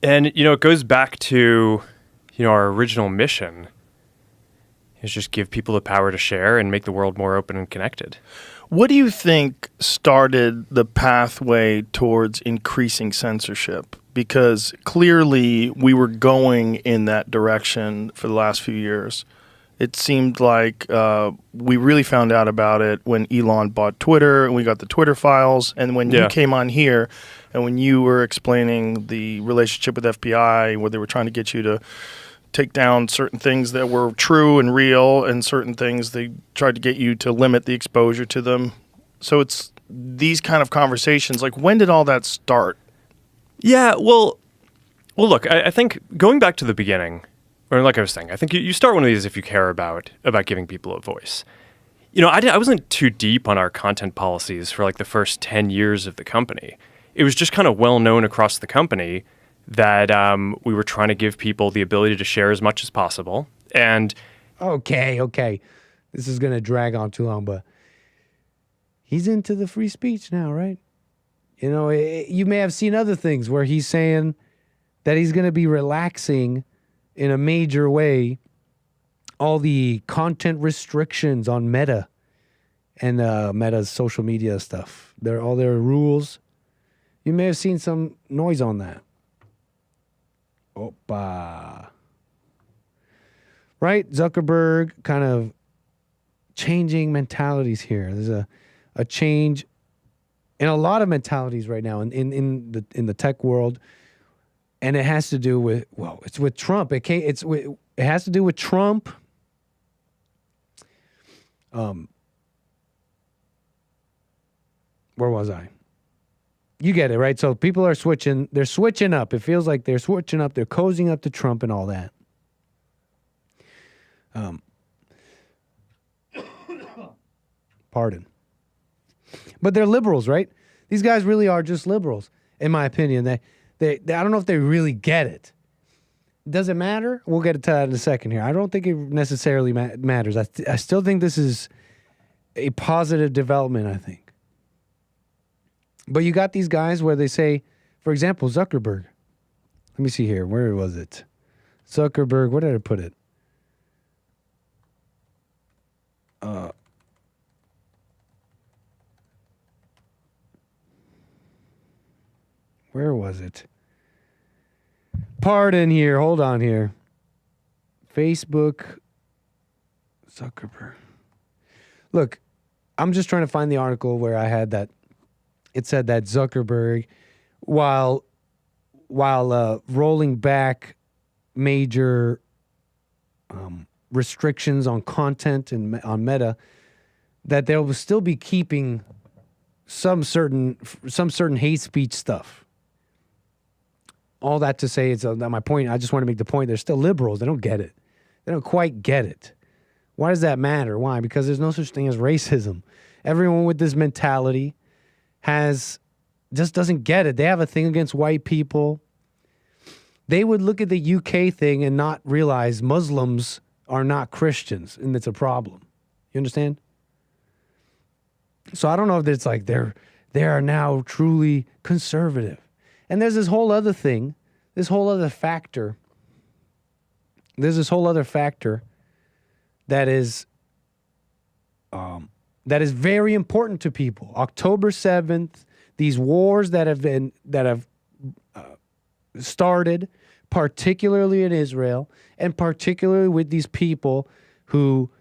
And, you know, it goes back to, you know, our original mission is just give people the power to share and make the world more open and connected. What do you think started the pathway towards increasing censorship? Because clearly we were going in that direction for the last few years. It seemed like we really found out about it when Elon bought Twitter and we got the Twitter files. And when you came on here and when you were explaining the relationship with FBI, where they were trying to get you to take down certain things that were true and real and certain things they tried to get you to limit the exposure to them. So it's these kind of conversations. Like, when did all that start? Yeah, well, look, I think going back to the beginning, or like I was saying, I think you start one of these if you care about giving people a voice. You know, I wasn't too deep on our content policies for like the first 10 years of the company. It was just kind of well known across the company that we were trying to give people the ability to share as much as possible. And Okay. This is going to drag on too long, but He's into the free speech now, right? You know, you may have seen other things where he's saying that he's going to be relaxing in a major way all the content restrictions on Meta and Meta's social media stuff. All their rules. You may have seen some noise on that. Opa. Right? Zuckerberg kind of changing mentalities here. There's a change in a lot of mentalities right now in the tech world. And it has to do with, well, it's with Trump. It has to do with Trump. Where was I? You get it, right? So people are switching. They're switching up. It feels like they're switching up. They're cozying up to Trump and all that. Pardon. But they're liberals, right? These guys really are just liberals, in my opinion. They I don't know if they really get it. Does it matter? We'll get to that in a second here. I don't think it necessarily matters. I still think this is a positive development, I think. But you got these guys where they say, for example, Zuckerberg. Let me see here. Where was it? Zuckerberg, where did I put it? Where was it? Pardon here. Hold on here. Facebook. Zuckerberg. Look, I'm just trying to find the article where I had that. It said that Zuckerberg, while rolling back major restrictions on content and on Meta, that they will still be keeping some certain hate speech stuff. All that to say, it's my point. I just want to make the point. They're still liberals. They don't get it. They don't quite get it. Why does that matter? Why? Because there's no such thing as racism. Everyone with this mentality just doesn't get it. They have a thing against white people. They would look at the UK thing and not realize Muslims are not Christians, and it's a problem. You understand? So I don't know if it's like they are now truly conservative. And there's this whole other thing, this whole other factor. There's this whole other factor that is very important to people. October 7th, these wars that have started, particularly in Israel, and particularly with these people who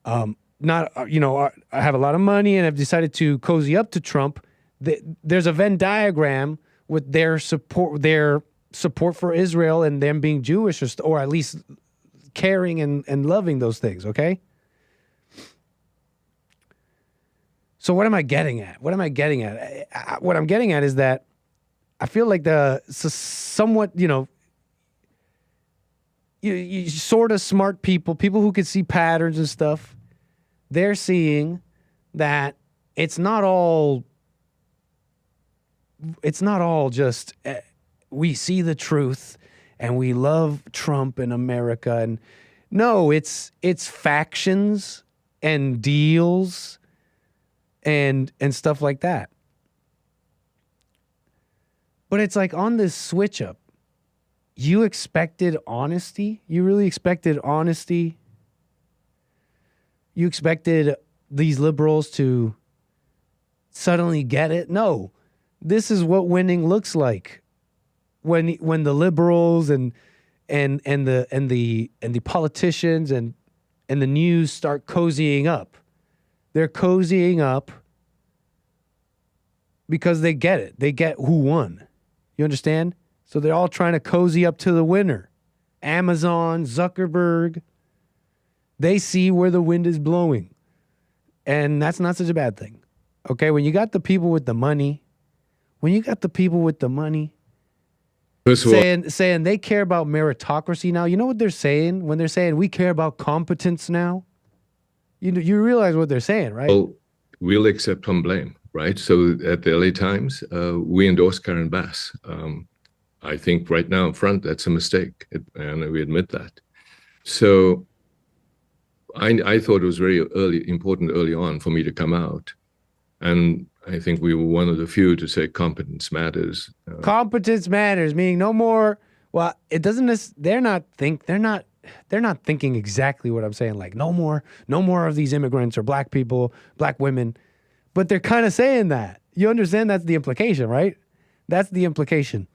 have a lot of money and have decided to cozy up to Trump. There's a Venn diagram with their support for Israel and them being Jewish, or at least caring and loving those things, okay? So what am I getting at? What I'm getting at is that I feel like somewhat, you sort of smart people who can see patterns and stuff, they're seeing that it's not all just we see the truth and we love Trump and America, and no, it's factions and deals and stuff like that. But it's like on this switch up, you expected honesty? You really expected honesty? You expected these liberals to suddenly get it? No. This is what winning looks like. When the liberals and the politicians and the news start cozying up. They're cozying up because they get it. They get who won. You understand? So they're all trying to cozy up to the winner. Amazon, Zuckerberg. They see where the wind is blowing. And that's not such a bad thing. Okay, when you got the people with the money, saying they care about meritocracy now, you know what they're saying? When they're saying we care about competence now, you realize what they're saying, right? Well, we'll accept some blame, right? So at the LA Times, we endorse Karen Bass. I think right now in front, that's a mistake, and we admit that. So I thought it was very important early on for me to come out And I think we were one of the few to say competence matters. Competence matters, meaning no more. Well, it doesn't. They're not thinking exactly what I'm saying. Like no more of these immigrants or black people, black women. But they're kind of saying that. You understand? That's the implication, right? That's the implication.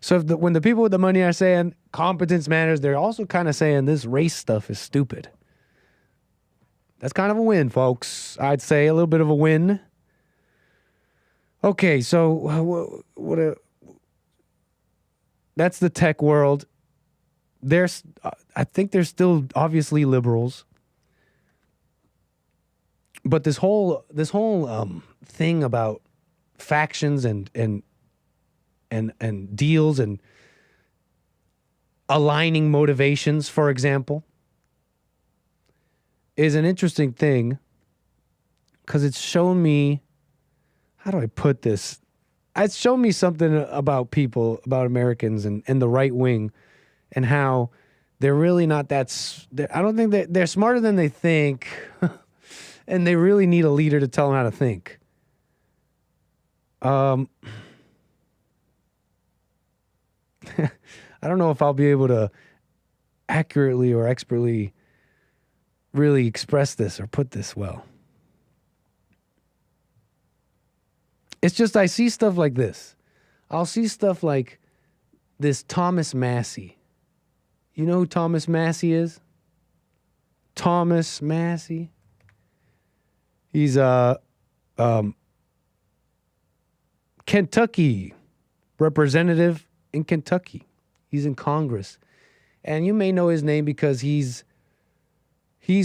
So when the people with the money are saying competence matters, they're also kind of saying this race stuff is stupid. That's kind of a win, folks. I'd say a little bit of a win. Okay, so that's the tech world. I think there's still obviously liberals, but this whole thing about factions and deals and aligning motivations, for example, is an interesting thing because it's shown me, how do I put this? It's shown me something about people, about Americans and the right wing, and how they're really not that. I don't think they're smarter than they think, and they really need a leader to tell them how to think. I don't know if I'll be able to accurately or expertly really express this or put this well. It's just I see stuff like this. I'll see stuff like this Thomas Massie. You know who Thomas Massie is? Thomas Massie. He's a Kentucky representative in Kentucky. He's in Congress. And you may know his name because he's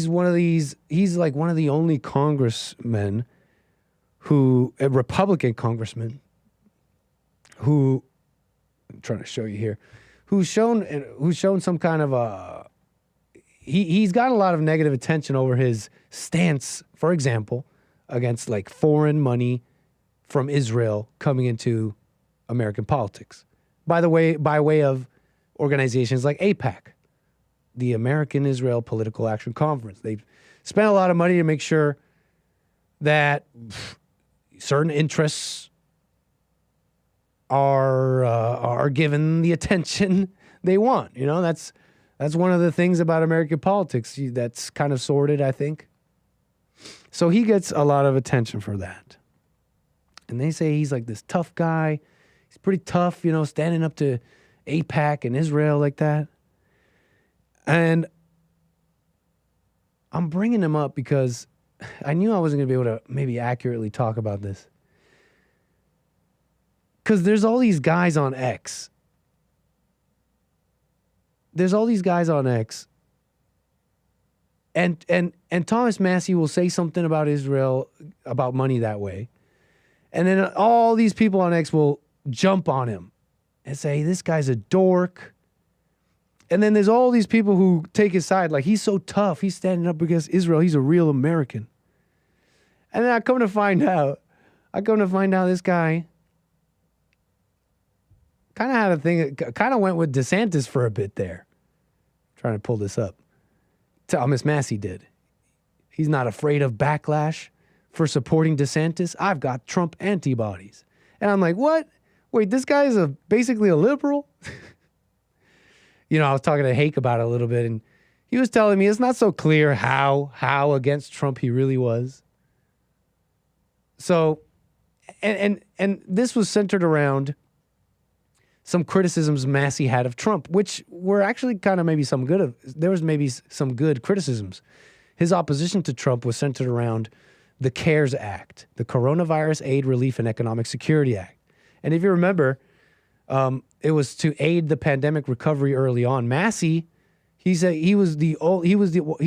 one of these, he's like one of the only congressmen who, a Republican congressman, who, I'm trying to show you here, who's shown some kind of he's got a lot of negative attention over his stance, for example, against like foreign money from Israel coming into American politics. By way of organizations like AIPAC, the American Israel Political Action Conference. They've spent a lot of money to make sure that certain interests are given the attention they want. You know, that's one of the things about American politics that's kind of sordid, I think. So he gets a lot of attention for that. And they say he's like this tough guy. He's pretty tough, you know, standing up to AIPAC and Israel like that. And I'm bringing him up because I knew I wasn't going to be able to maybe accurately talk about this. Because there's all these guys on X. And Thomas Massie will say something about Israel, about money that way. And then all these people on X will jump on him and say, this guy's a dork. And then there's all these people who take his side, like he's so tough, he's standing up against Israel, he's a real American. And then I come to find out this guy kind of had a thing, kind of went with DeSantis for a bit there. I'm trying to pull this up. Thomas Massie did. He's not afraid of backlash for supporting DeSantis. I've got Trump antibodies. And I'm like, what? Wait, this guy is basically a liberal? You know, I was talking to Hake about it a little bit, and he was telling me it's not so clear how against Trump he really was. So, and this was centered around some criticisms Massie had of Trump, which were actually kind of maybe some good. There was maybe some good criticisms. His opposition to Trump was centered around the CARES Act, the Coronavirus Aid, Relief, and Economic Security Act. And if you remember, it was to aid the pandemic recovery early on. Massie, he said he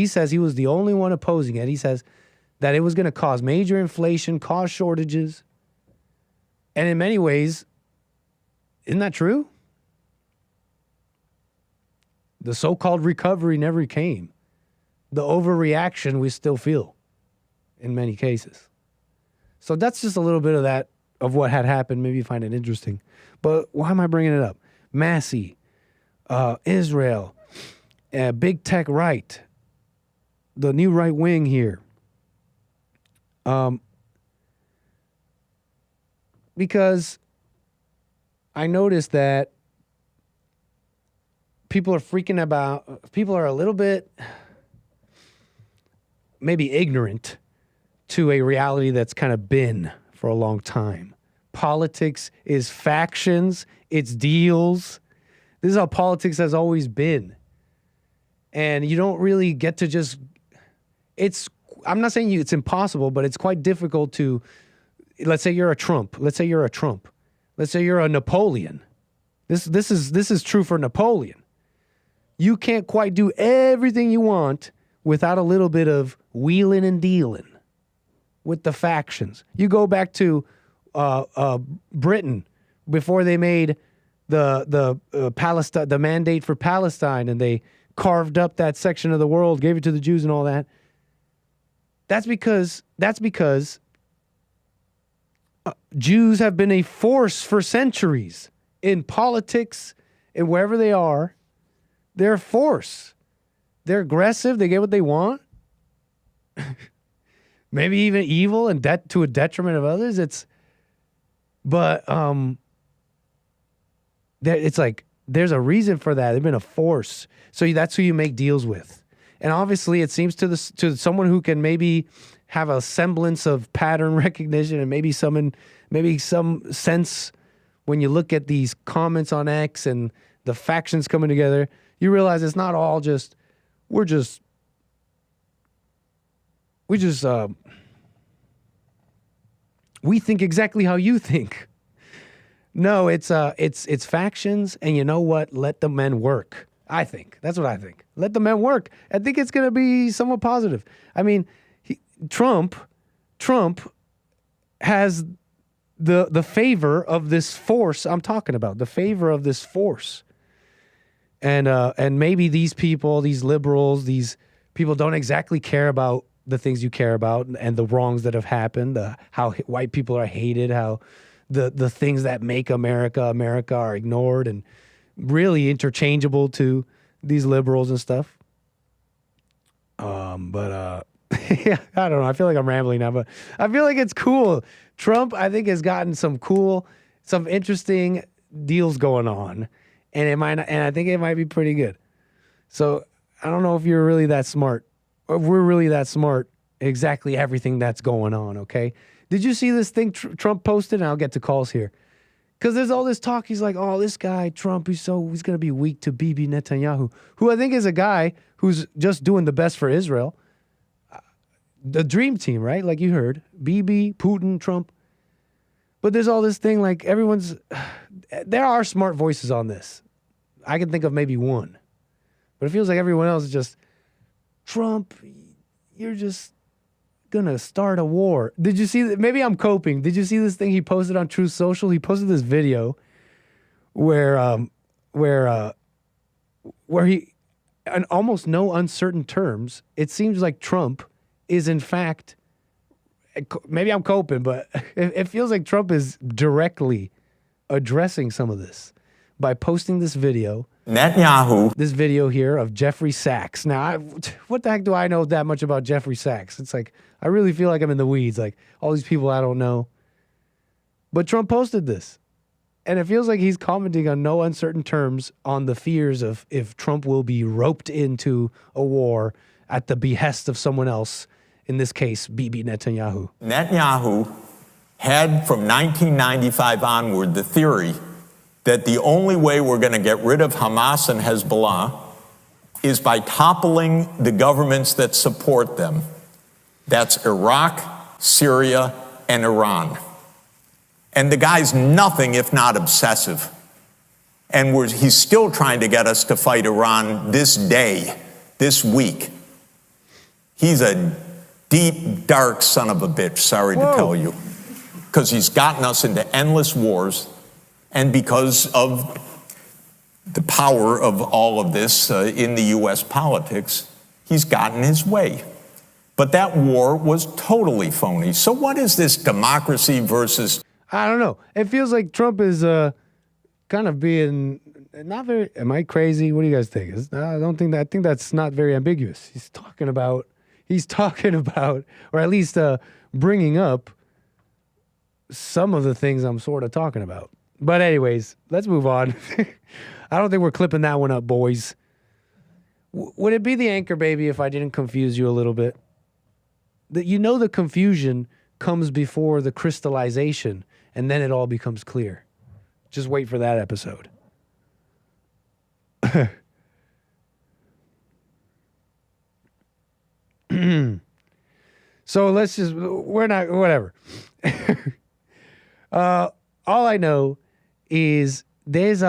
says he was the only one opposing it. He says that it was going to cause major inflation, cause shortages. And in many ways, isn't that true? The so-called recovery never came. The overreaction we still feel in many cases. So that's just a little bit of that, of what had happened. Maybe you find it interesting. But why am I bringing it up? Massie, Israel, big tech right, the new right wing here. because I noticed that people are a little bit maybe ignorant to a reality that's kind of been for a long time. Politics is factions, it's deals. This is how politics has always been. And you don't really get to just, I'm not saying it's impossible, but it's quite difficult to, let's say you're a Trump. Let's say you're a Napoleon. This is true for Napoleon. You can't quite do everything you want without a little bit of wheeling and dealing with the factions. You go back to Britain before they made the Palestine, the mandate for Palestine, and they carved up that section of the world, gave it to the Jews and all that. That's because Jews have been a force for centuries in politics and wherever they are. They're a force. They're aggressive. They get what they want. Maybe even evil and to a detriment of others. It's like there's a reason for that. They've been a force. So that's who you make deals with. And obviously, it seems to someone who can maybe have a semblance of pattern recognition and maybe some sense when you look at these comments on X and the factions coming together, you realize it's not all just we think exactly how you think. No, it's factions, and you know what? Let the men work. I think that's what I think. Let the men work. I think it's going to be somewhat positive. I mean, Trump has the favor of this force I'm talking about. The favor of this force, and maybe these people, these liberals, these people don't exactly care about the things you care about and the wrongs that have happened, how white people are hated, how the things that make America are ignored and really interchangeable to these liberals and stuff. Yeah, I don't know. I feel like I'm rambling now, but I feel like it's cool. Trump, I think, has gotten some interesting deals going on, and I think it might be pretty good. So I don't know if you're really that smart, or if we're really that smart. Exactly everything that's going on. Okay. Did you see this thing Trump posted? And I'll get to calls here. Because there's all this talk. He's like, oh, this guy, Trump, he's going to be weak to Bibi Netanyahu, who I think is a guy who's just doing the best for Israel. The dream team, right? Like you heard. Bibi, Putin, Trump. But there's all this thing like there are smart voices on this. I can think of maybe one. But it feels like everyone else is just, Trump, you're just going to start a war. Did you see that? Maybe I'm coping. Did you see this thing he posted on Truth Social? He posted this video where he, in almost no uncertain terms, it seems like Trump is in fact, maybe I'm coping, but it feels like Trump is directly addressing some of this by posting this video. Netanyahu. This video here of Jeffrey Sachs. Now, what the heck do I know that much about Jeffrey Sachs? It's like, I really feel like I'm in the weeds. Like, all these people I don't know. But Trump posted this. And it feels like he's commenting on no uncertain terms on the fears of if Trump will be roped into a war at the behest of someone else, in this case, Bibi Netanyahu. Netanyahu had, from 1995 onward, the theory that the only way we're going to get rid of Hamas and Hezbollah is by toppling the governments that support them. That's Iraq, Syria, and Iran. And the guy's nothing if not obsessive. And he's still trying to get us to fight Iran this day, this week. He's a deep, dark son of a bitch, sorry to tell you. Because he's gotten us into endless wars. And because of the power of all of this in the U.S. politics, he's gotten his way. But that war was totally phony. So what is this democracy versus... I don't know. It feels like Trump is kind of being not very... Am I crazy? What do you guys think? I think that's not very ambiguous. He's talking about, or at least bringing up some of the things I'm sort of talking about. But anyways, let's move on. I don't think we're clipping that one up, boys. Would it be the anchor baby if I didn't confuse you a little bit? That the confusion comes before the crystallization, and then it all becomes clear. Just wait for that episode. So whatever. All I know is there's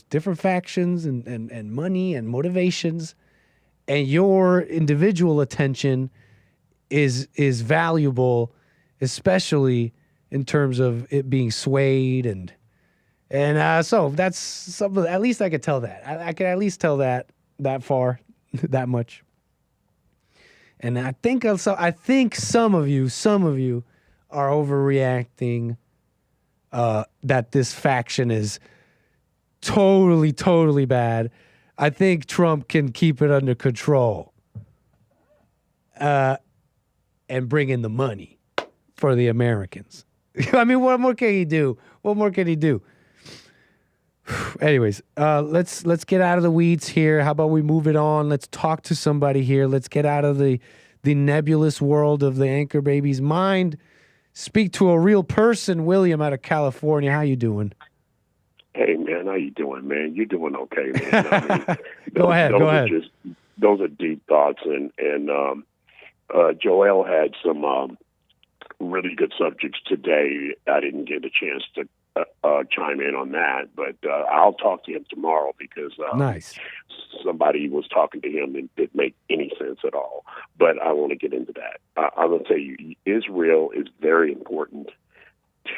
different factions and money and motivations, and your individual attention is valuable, especially in terms of it being swayed and so that's something. At least I could tell that. I could at least tell that far, that much. And I think some of you are overreacting. That this faction is totally bad. I think Trump can keep it under control. And bring in the money for the Americans. I mean, what more can he do? Anyways, let's get out of the weeds here. How about we move it on? Let's talk to somebody here. Let's get out of the nebulous world of the anchor baby's mind. Speak to a real person. William out of California. How you doing? Hey, man. How you doing, man? You're doing okay, man. I mean, Go ahead. Those are deep thoughts. And Joel had some really good subjects today. I didn't get a chance to chime in on that, but I'll talk to him tomorrow because nice. Somebody was talking to him and didn't make any sense at all. But I want to get into that. I'm going to tell you, Israel is very important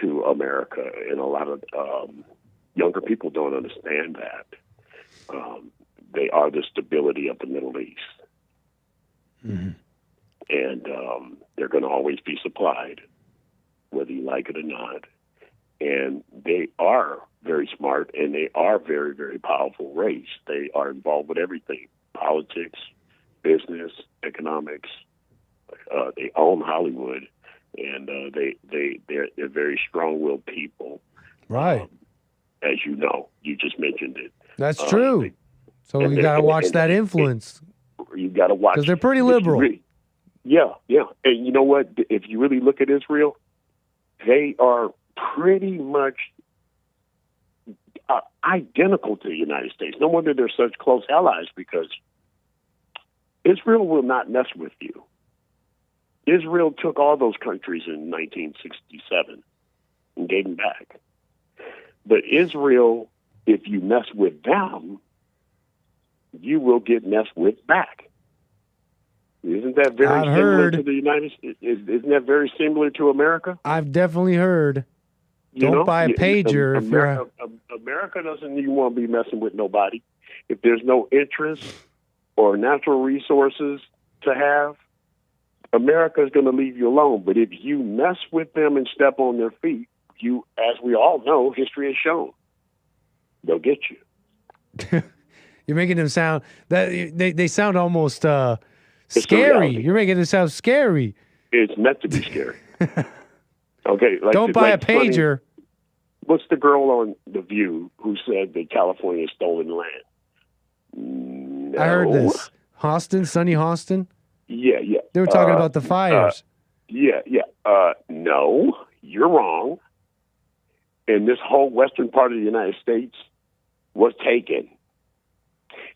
to America, and a lot of younger people don't understand that. They are the stability of the Middle East. Mm-hmm. And they're going to always be supplied, whether you like it or not. And they are very smart, and they are very, very powerful race. They are involved with everything: politics, business, economics. They own Hollywood, and they're very strong-willed people. Right. As you know, you just mentioned it. That's true. So you got to watch that influence. You got to watch because they're pretty liberal. Yeah. And you know what? If you really look at Israel, they are pretty much identical to the United States. No wonder they're such close allies, because Israel will not mess with you. Israel took all those countries in 1967 and gave them back. But Israel, if you mess with them, you will get messed with back. Isn't that very similar to the United States? Isn't that very similar to America? I've definitely heard. Don't buy a pager. America doesn't even want to be messing with nobody. If there's no interest or natural resources to have, America is going to leave you alone. But if you mess with them and step on their feet, you, as we all know, history has shown, they'll get you. You're making them sound that they sound almost scary. You're making it sound scary. It's meant to be scary. Okay. Don't buy a pager. What's the girl on The View who said that California is stolen land? No. I heard this. Sunny Hostin? Yeah. They were talking about the fires. No, you're wrong. And this whole western part of the United States was taken.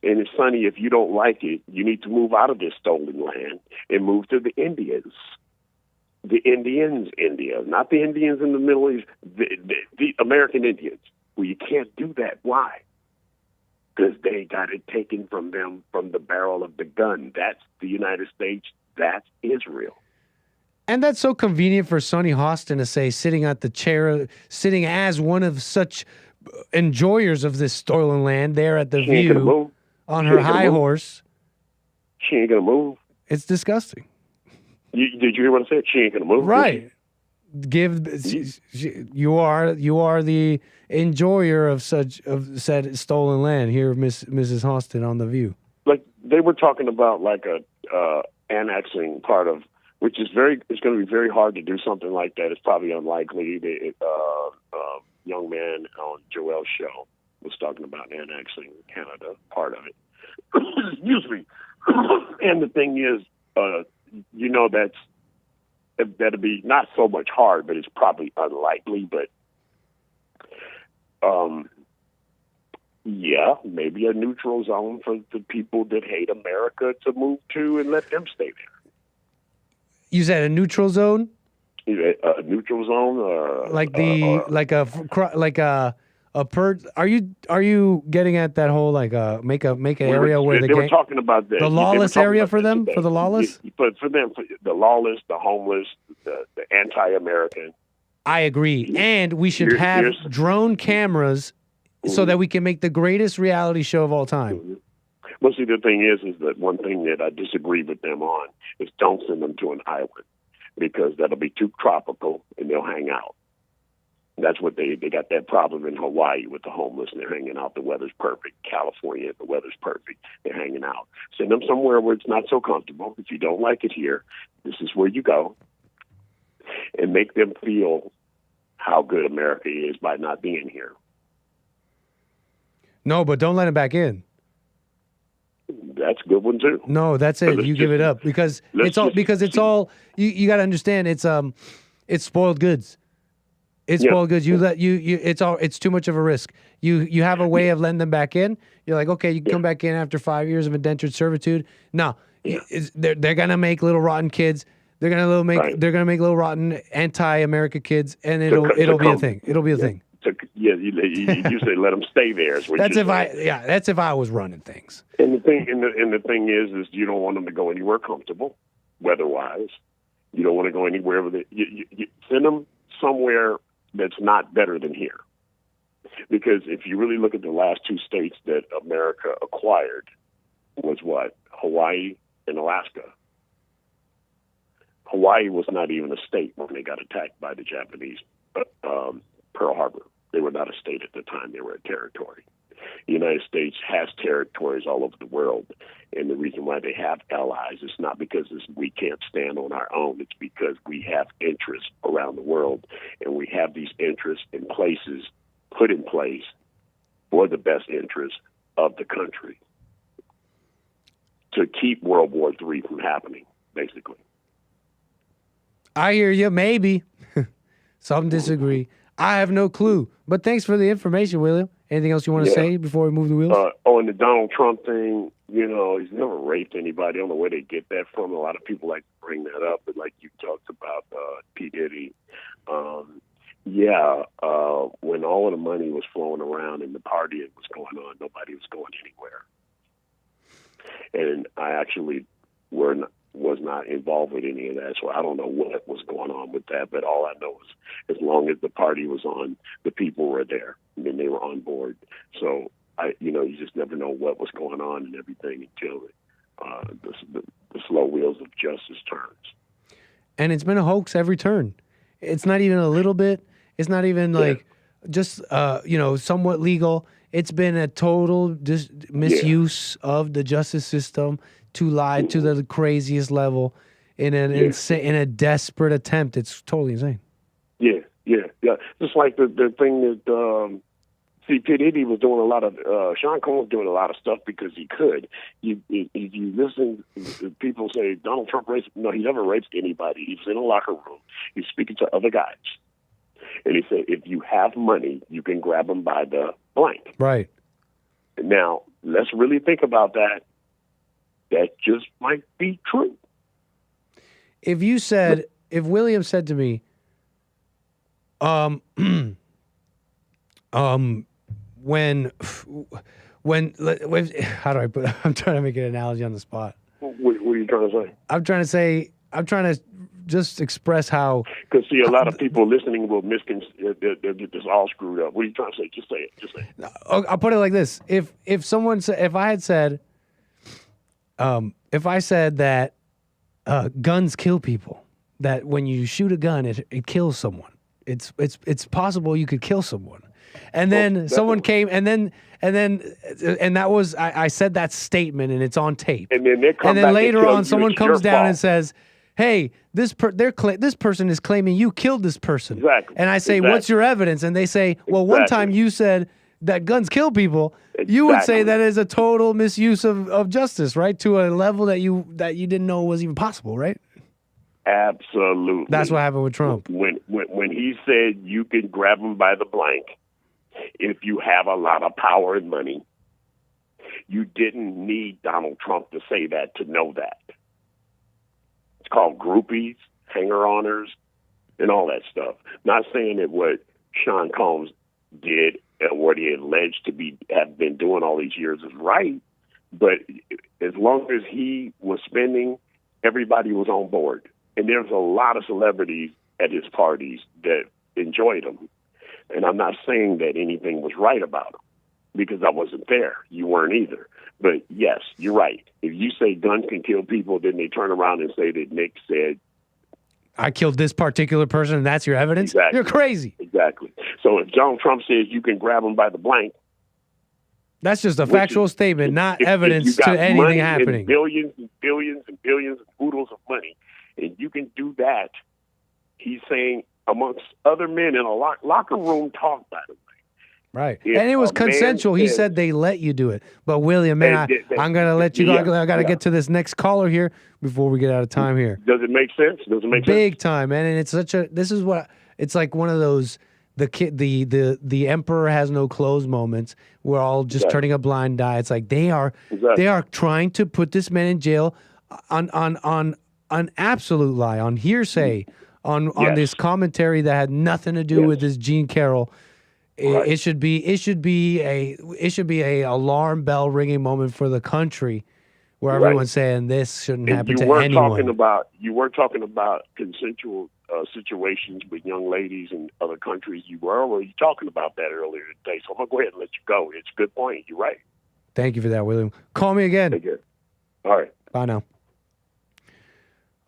And it's funny, if you don't like it, you need to move out of this stolen land and move to the Indians. The Indians, India, not the Indians in the Middle East, the American Indians. Well, you can't do that. Why? Because they got it taken from them from the barrel of the gun. That's the United States. That's Israel. And that's so convenient for Sonny Hostin to say, sitting at the chair, sitting as one of such enjoyers of this stolen land there at The View on her high horse. She ain't going to move. It's disgusting. Did you hear what I said? She ain't going to move. Right. You are the enjoyer of said stolen land here, Mrs. Hostin on The View. Like they were talking about like annexing part of which is it's going to be very hard to do something like that. It's probably unlikely. Young man on Joel's show was talking about annexing Canada, part of it. Excuse me. And the thing is, that'd be not so much hard, but it's probably unlikely. But yeah, maybe a neutral zone for the people that hate America to move to and let them stay there. You said a neutral zone? A neutral zone, Are you getting at that whole make an area where they were talking about the lawless area for them, for the lawless? But for them, for the lawless, the homeless, the anti-American. I agree, and we should have drone cameras so that we can make the greatest reality show of all time. Well, see, the thing is that one thing that I disagree with them on is don't send them to an island, because that'll be too tropical and they'll hang out. That's what they got that problem in Hawaii with the homeless, and they're hanging out. The weather's perfect. California, the weather's perfect. They're hanging out. Send them somewhere where it's not so comfortable. If you don't like it here, this is where you go, and make them feel how good America is by not being here. No, but don't let them back in. That's a good one too. No, that's it. You give it up because it's all you got to understand. It's spoiled goods. It's spoiled goods. It's too much of a risk. You have a way of letting them back in. You're like, okay, you can come back in after 5 years of indentured servitude. No, they're gonna make little rotten kids. They're gonna make little rotten anti-America kids, and it'll be a thing. It'll be a thing. You say let them stay there. That's if I was running things. And the thing is you don't want them to go anywhere comfortable, weather-wise. You don't want to go anywhere with it. You send them somewhere that's not better than here. Because if you really look at the last two states that America acquired, was what? Hawaii and Alaska. Hawaii was not even a state when they got attacked by the Japanese. Pearl Harbor. They were not a state at the time. They were a territory. The United States has territories all over the world. And the reason why they have allies is not because we can't stand on our own. It's because we have interests around the world. And we have these interests in places put in place for the best interest of the country to keep World War III from happening, basically. I hear you, maybe. Some disagree. I have no clue. But thanks for the information, William. Anything else you want to say before we move the wheels? And the Donald Trump thing, he's never raped anybody. I don't know where they get that from. A lot of people like to bring that up, but like you talked about P. Diddy. When all of the money was flowing around and the partying was going on, nobody was going anywhere. And I actually was not involved with any of that, so I don't know what was going on with that, but all I know is as long as the party was on, the people were there, and then they were on board. So, you just never know what was going on and everything until the slow wheels of justice turns. And it's been a hoax every turn. It's not even a little bit. It's not even just somewhat legal. It's been a total misuse of the justice system to lie to the craziest level in a desperate attempt. It's totally insane. Yeah. Just like the thing that P. Diddy was doing a lot of. Sean Combs was doing a lot of stuff because he could. You listen, people say Donald Trump raped. No, he never raped anybody. He was in a locker room. He's speaking to other guys, and he said, if you have money, you can grab them by the blank. Right. Now let's really think about that. That just might be true. If William said to me, how do I put? I'm trying to make an analogy on the spot. What are you trying to say? I'm trying to just express how. Because see, a lot of people listening will they'll get this all screwed up. What are you trying to say? Just say it. Just say it. I'll put it like this: if I said that guns kill people, that when you shoot a gun, it kills someone. It's possible you could kill someone, and then someone came, and that was I said that statement, and it's on tape. And then later on, someone comes down and says, hey, this person is claiming you killed this person. Exactly. And I say, what's your evidence? And they say, well, one time you said that guns kill people. You would say that is a total misuse of justice, right? To a level that you didn't know was even possible, right? Absolutely. That's what happened with Trump. When he said you can grab him by the blank if you have a lot of power and money, you didn't need Donald Trump to say that to know that. It's called groupies, hanger-oners, and all that stuff. Not saying that what Sean Combs did and what he alleged to have been doing all these years is right, but as long as he was spending, everybody was on board. And there's a lot of celebrities at his parties that enjoyed him. And I'm not saying that anything was right about him, because I wasn't there. You weren't either. But yes, you're right. If you say guns can kill people, then they turn around and say that Nick said, I killed this particular person and that's your evidence? Exactly. You're crazy. Exactly. So if Donald Trump says you can grab him by the blank, that's just a factual statement, not evidence to anything happening. And billions and billions and billions of oodles of money, and you can do that, he's saying, amongst other men in a locker room talk, by the way. Right. And it was consensual. He said they let you do it. But William, man, I'm going to let you go. I got to get to this next caller here before we get out of time here. Does it make sense? Big time, man. And it's it's like one of those, the emperor has no clothes moments. We're all just turning a blind eye. It's like they are trying to put this man in jail on absolute lie, on hearsay, on this commentary that had nothing to do with this Gene Carroll. It should be a alarm bell ringing moment for the country, where everyone's saying this shouldn't happen to anyone. You were talking about consensual situations with young ladies in other countries. You were already talking about that earlier today, so I'm gonna go ahead and let you go. It's a good point. You're right. Thank you for that, William. Call me again. Take care. All right. Bye now.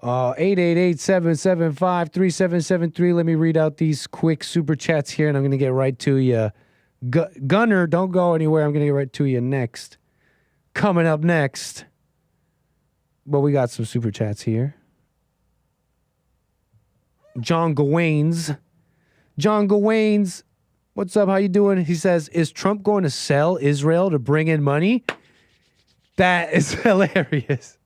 888-775-3773. Let me read out these quick super chats here, and I'm going to get right to you. Gunner, don't go anywhere. I'm going to get right to you next. Coming up next. But we got some super chats here. John Gawains. John Gawains, what's up? How you doing? He says, is Trump going to sell Israel to bring in money? That is hilarious.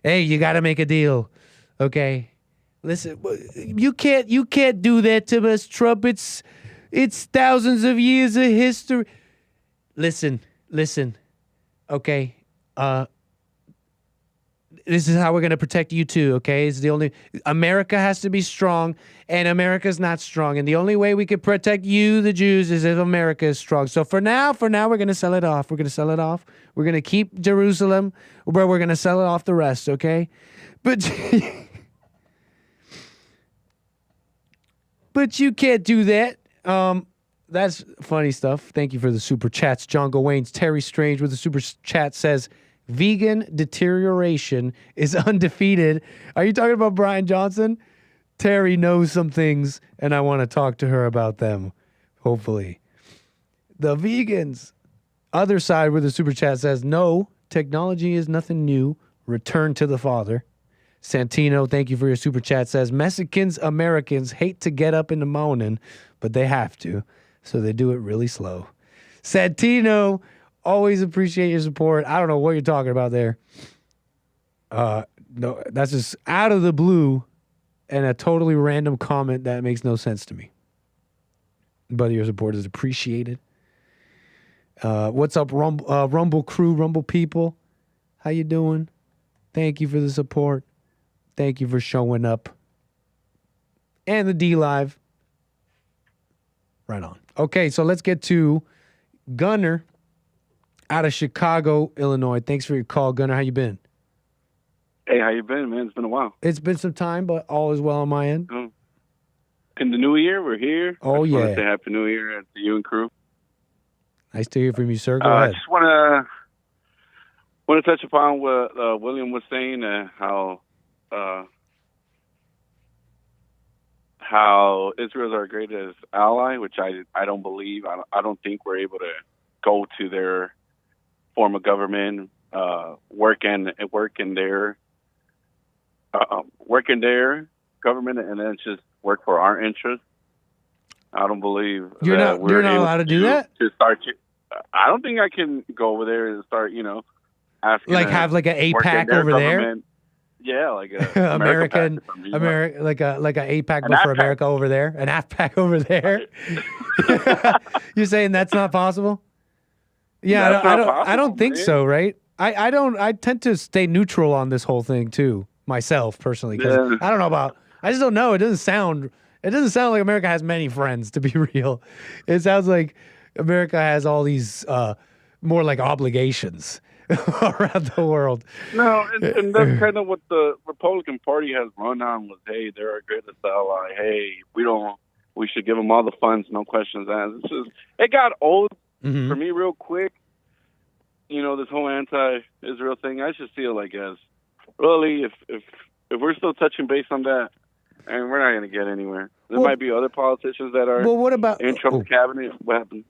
Hey, you got to make a deal, okay? Listen, you can't do that to us, Trump. It's thousands of years of history. Listen, okay? This is how we're going to protect you too, okay? It's the only... America has to be strong, and America's not strong. And the only way we can protect you, the Jews, is if America is strong. So for now, we're going to sell it off. We're going to sell it off. We're going to keep Jerusalem, but we're going to sell it off the rest, okay? But you can't do that. That's funny stuff. Thank you for the super chats. John Gawains, Terry Strange with the super chat says... Vegan deterioration is undefeated. Are you talking about Brian Johnson? Terry knows some things, and I want to talk to her about them, hopefully. The vegans. Other side where the super chat says, no, technology is nothing new. Return to the father. Santino, thank you for your super chat, says, Mexicans, Americans hate to get up in the morning, but they have to, so they do it really slow. Santino, always appreciate your support. I don't know what you're talking about there. No, that's just out of the blue and a totally random comment that makes no sense to me. But your support is appreciated. What's up, Rumble crew, Rumble people? How you doing? Thank you for the support. Thank you for showing up. And the D Live. Right on. Okay, so let's get to Gunner out of Chicago, Illinois. Thanks for your call, Gunner. How you been? Hey, how you been, man? It's been a while. It's been some time, but all is well on my end. In the new year, we're here. Oh, I just yeah. want to say Happy New Year to you and crew. Nice to hear from you, sir. Go ahead. I just want to touch upon what William was saying, how Israel is our greatest ally, which I don't believe. I don't think we're able to go to their form of government, work in their work in their government and then just work for our interests. I don't believe You're that not. we're You're not able allowed to do that. To start. I don't think I can go over there and start, asking Like to have like an work in APAC their over there. government. Yeah, like a American, America, like a APAC, An but for APAC. America over there, an APAC over there. You're saying that's not possible? Yeah, That's I not don't possible, think man. so. Right? I don't. I tend to stay neutral on this whole thing too, myself personally, because Yeah. I don't know about. I just don't know. It doesn't sound like America has many friends. To be real, it sounds like America has all these more like obligations around the world. No, and that's kind of what the Republican Party has run on was, hey, they're our greatest ally. Hey, we should give them all the funds, no questions asked. It got old for me real quick. This whole anti-Israel thing. I just feel like as really, if we're still touching base on that, and we're not going to get anywhere. There might be other politicians that are. Well, what about in Trump's cabinet? What happened?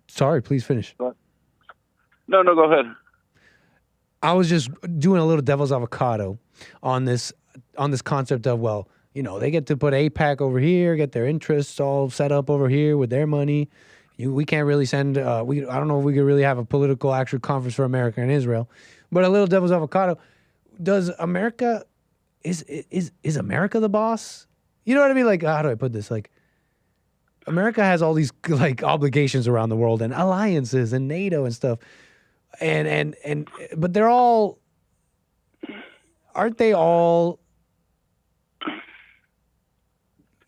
Sorry, please finish. No, go ahead. I was just doing a little devil's avocado on this concept of, well, they get to put APAC over here, get their interests all set up over here with their money. We can't really send. I don't know if we could really have a political actual conference for America and Israel, but a little devil's avocado. Does America is America the boss? You know what I mean? Like, how do I put this? Like, America has all these like obligations around the world and alliances and NATO and stuff. But they're all, aren't they all,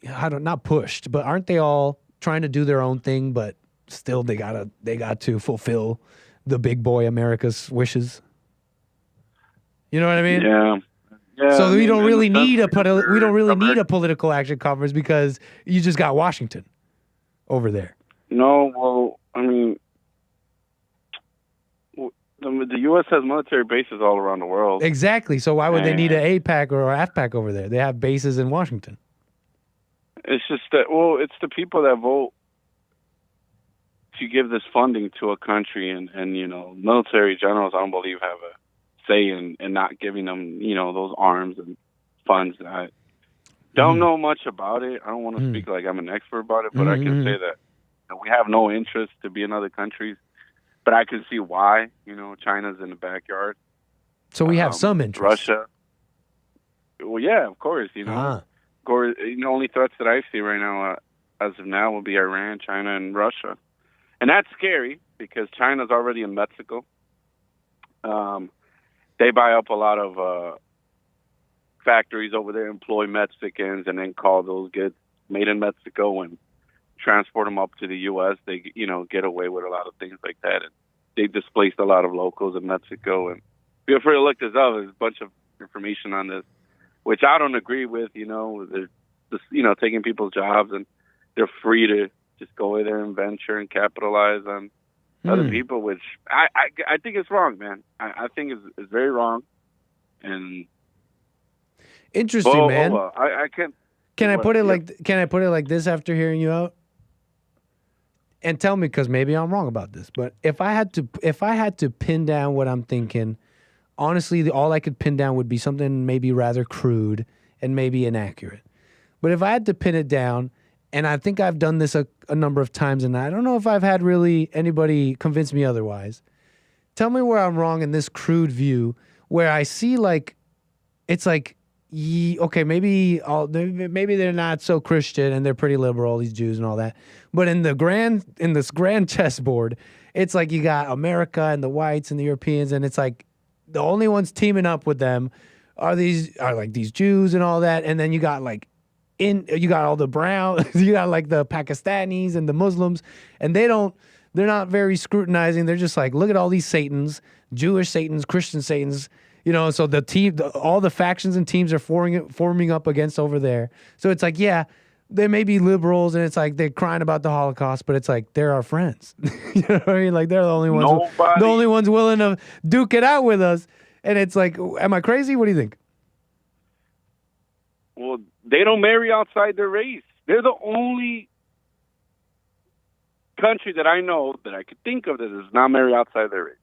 not pushed, but aren't they all trying to do their own thing, but still they got to fulfill the big boy America's wishes? You know what I mean? Yeah. So we don't really need a political action conference because you just got Washington over there. No, well, I mean, the U.S. has military bases all around the world. Exactly. So why would they need an APAC or an AFPAC over there? They have bases in Washington. It's just that, it's the people that vote to give this funding to a country, and military generals, I don't believe, have a say in not giving them, those arms and funds. I don't know much about it. I don't want to speak like I'm an expert about it, but I can say that we have no interest to be in other countries. But I can see why. China's in the backyard. So we have some interest. Russia. Well, yeah, of course. The only threats that I see right now, as of now, will be Iran, China, and Russia. And that's scary because China's already in Mexico. They buy up a lot of factories over there, employ Mexicans, and then call those goods made in Mexico and transport them up to the U.S. They, get away with a lot of things like that. And they displaced a lot of locals in Mexico. And feel free to look this up. There's a bunch of information on this, which I don't agree with. They're just, taking people's jobs, and they're free to just go in there and venture and capitalize on other people, which I think it's wrong, man. I think it's very wrong. And interesting, man. I can't. Can I put it like this after hearing you out? And tell me, because maybe I'm wrong about this, but if I had to pin down what I'm thinking, honestly, all I could pin down would be something maybe rather crude and maybe inaccurate. But if I had to pin it down, and I think I've done this a number of times, and I don't know if I've had really anybody convince me otherwise. Tell me where I'm wrong in this crude view, where I see like, it's like, okay, maybe they're not so Christian and they're pretty liberal, these Jews and all that. But in this grand chessboard, it's like you got America and the whites and the Europeans, and it's like the only ones teaming up with them are these Jews and all that. And then you got you got all the brown, you got like the Pakistanis and the Muslims, and they're not very scrutinizing. They're just like, look at all these Satans, Jewish Satans, Christian Satans. So all the factions and teams are forming up against over there. So it's like, yeah, they may be liberals, and it's like they're crying about the Holocaust, but it's like they're our friends. You know what I mean? Like they're the only ones willing to duke it out with us. And it's like, am I crazy? What do you think? Well, they don't marry outside their race. They're the only country that I know that I could think of that does not marry outside their race.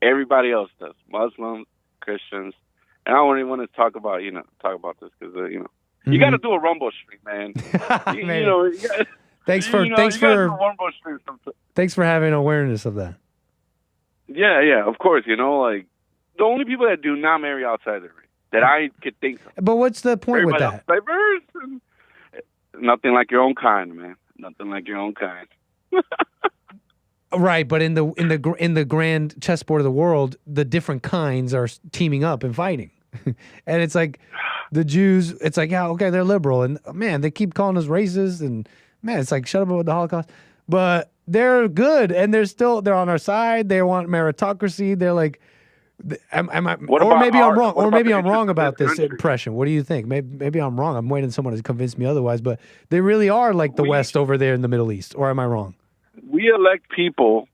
Everybody else does. Muslims, Christians, And I don't even want to talk about this because you got to do a Rumble stream, man. You gotta, Thanks for do a Rumble stream sometime. Thanks for having awareness of that. Yeah, of course. Like the only people that do not marry outside their race that I could think of. But what's the point with that? Diverse. Nothing like your own kind, man. Nothing like your own kind. Right, but in the grand chessboard of the world, the different kinds are teaming up and fighting. And it's like the Jews, it's like, yeah, okay, they're liberal. And man, they keep calling us racist. And man, it's like, shut up about the Holocaust. But they're good. And they're on our side. They want meritocracy. They're like, maybe I'm wrong. Or maybe I'm wrong about this impression. What do you think? Maybe I'm wrong. I'm waiting for someone to convince me otherwise. But they really are like the West over there in the Middle East. Or am I wrong? We elect people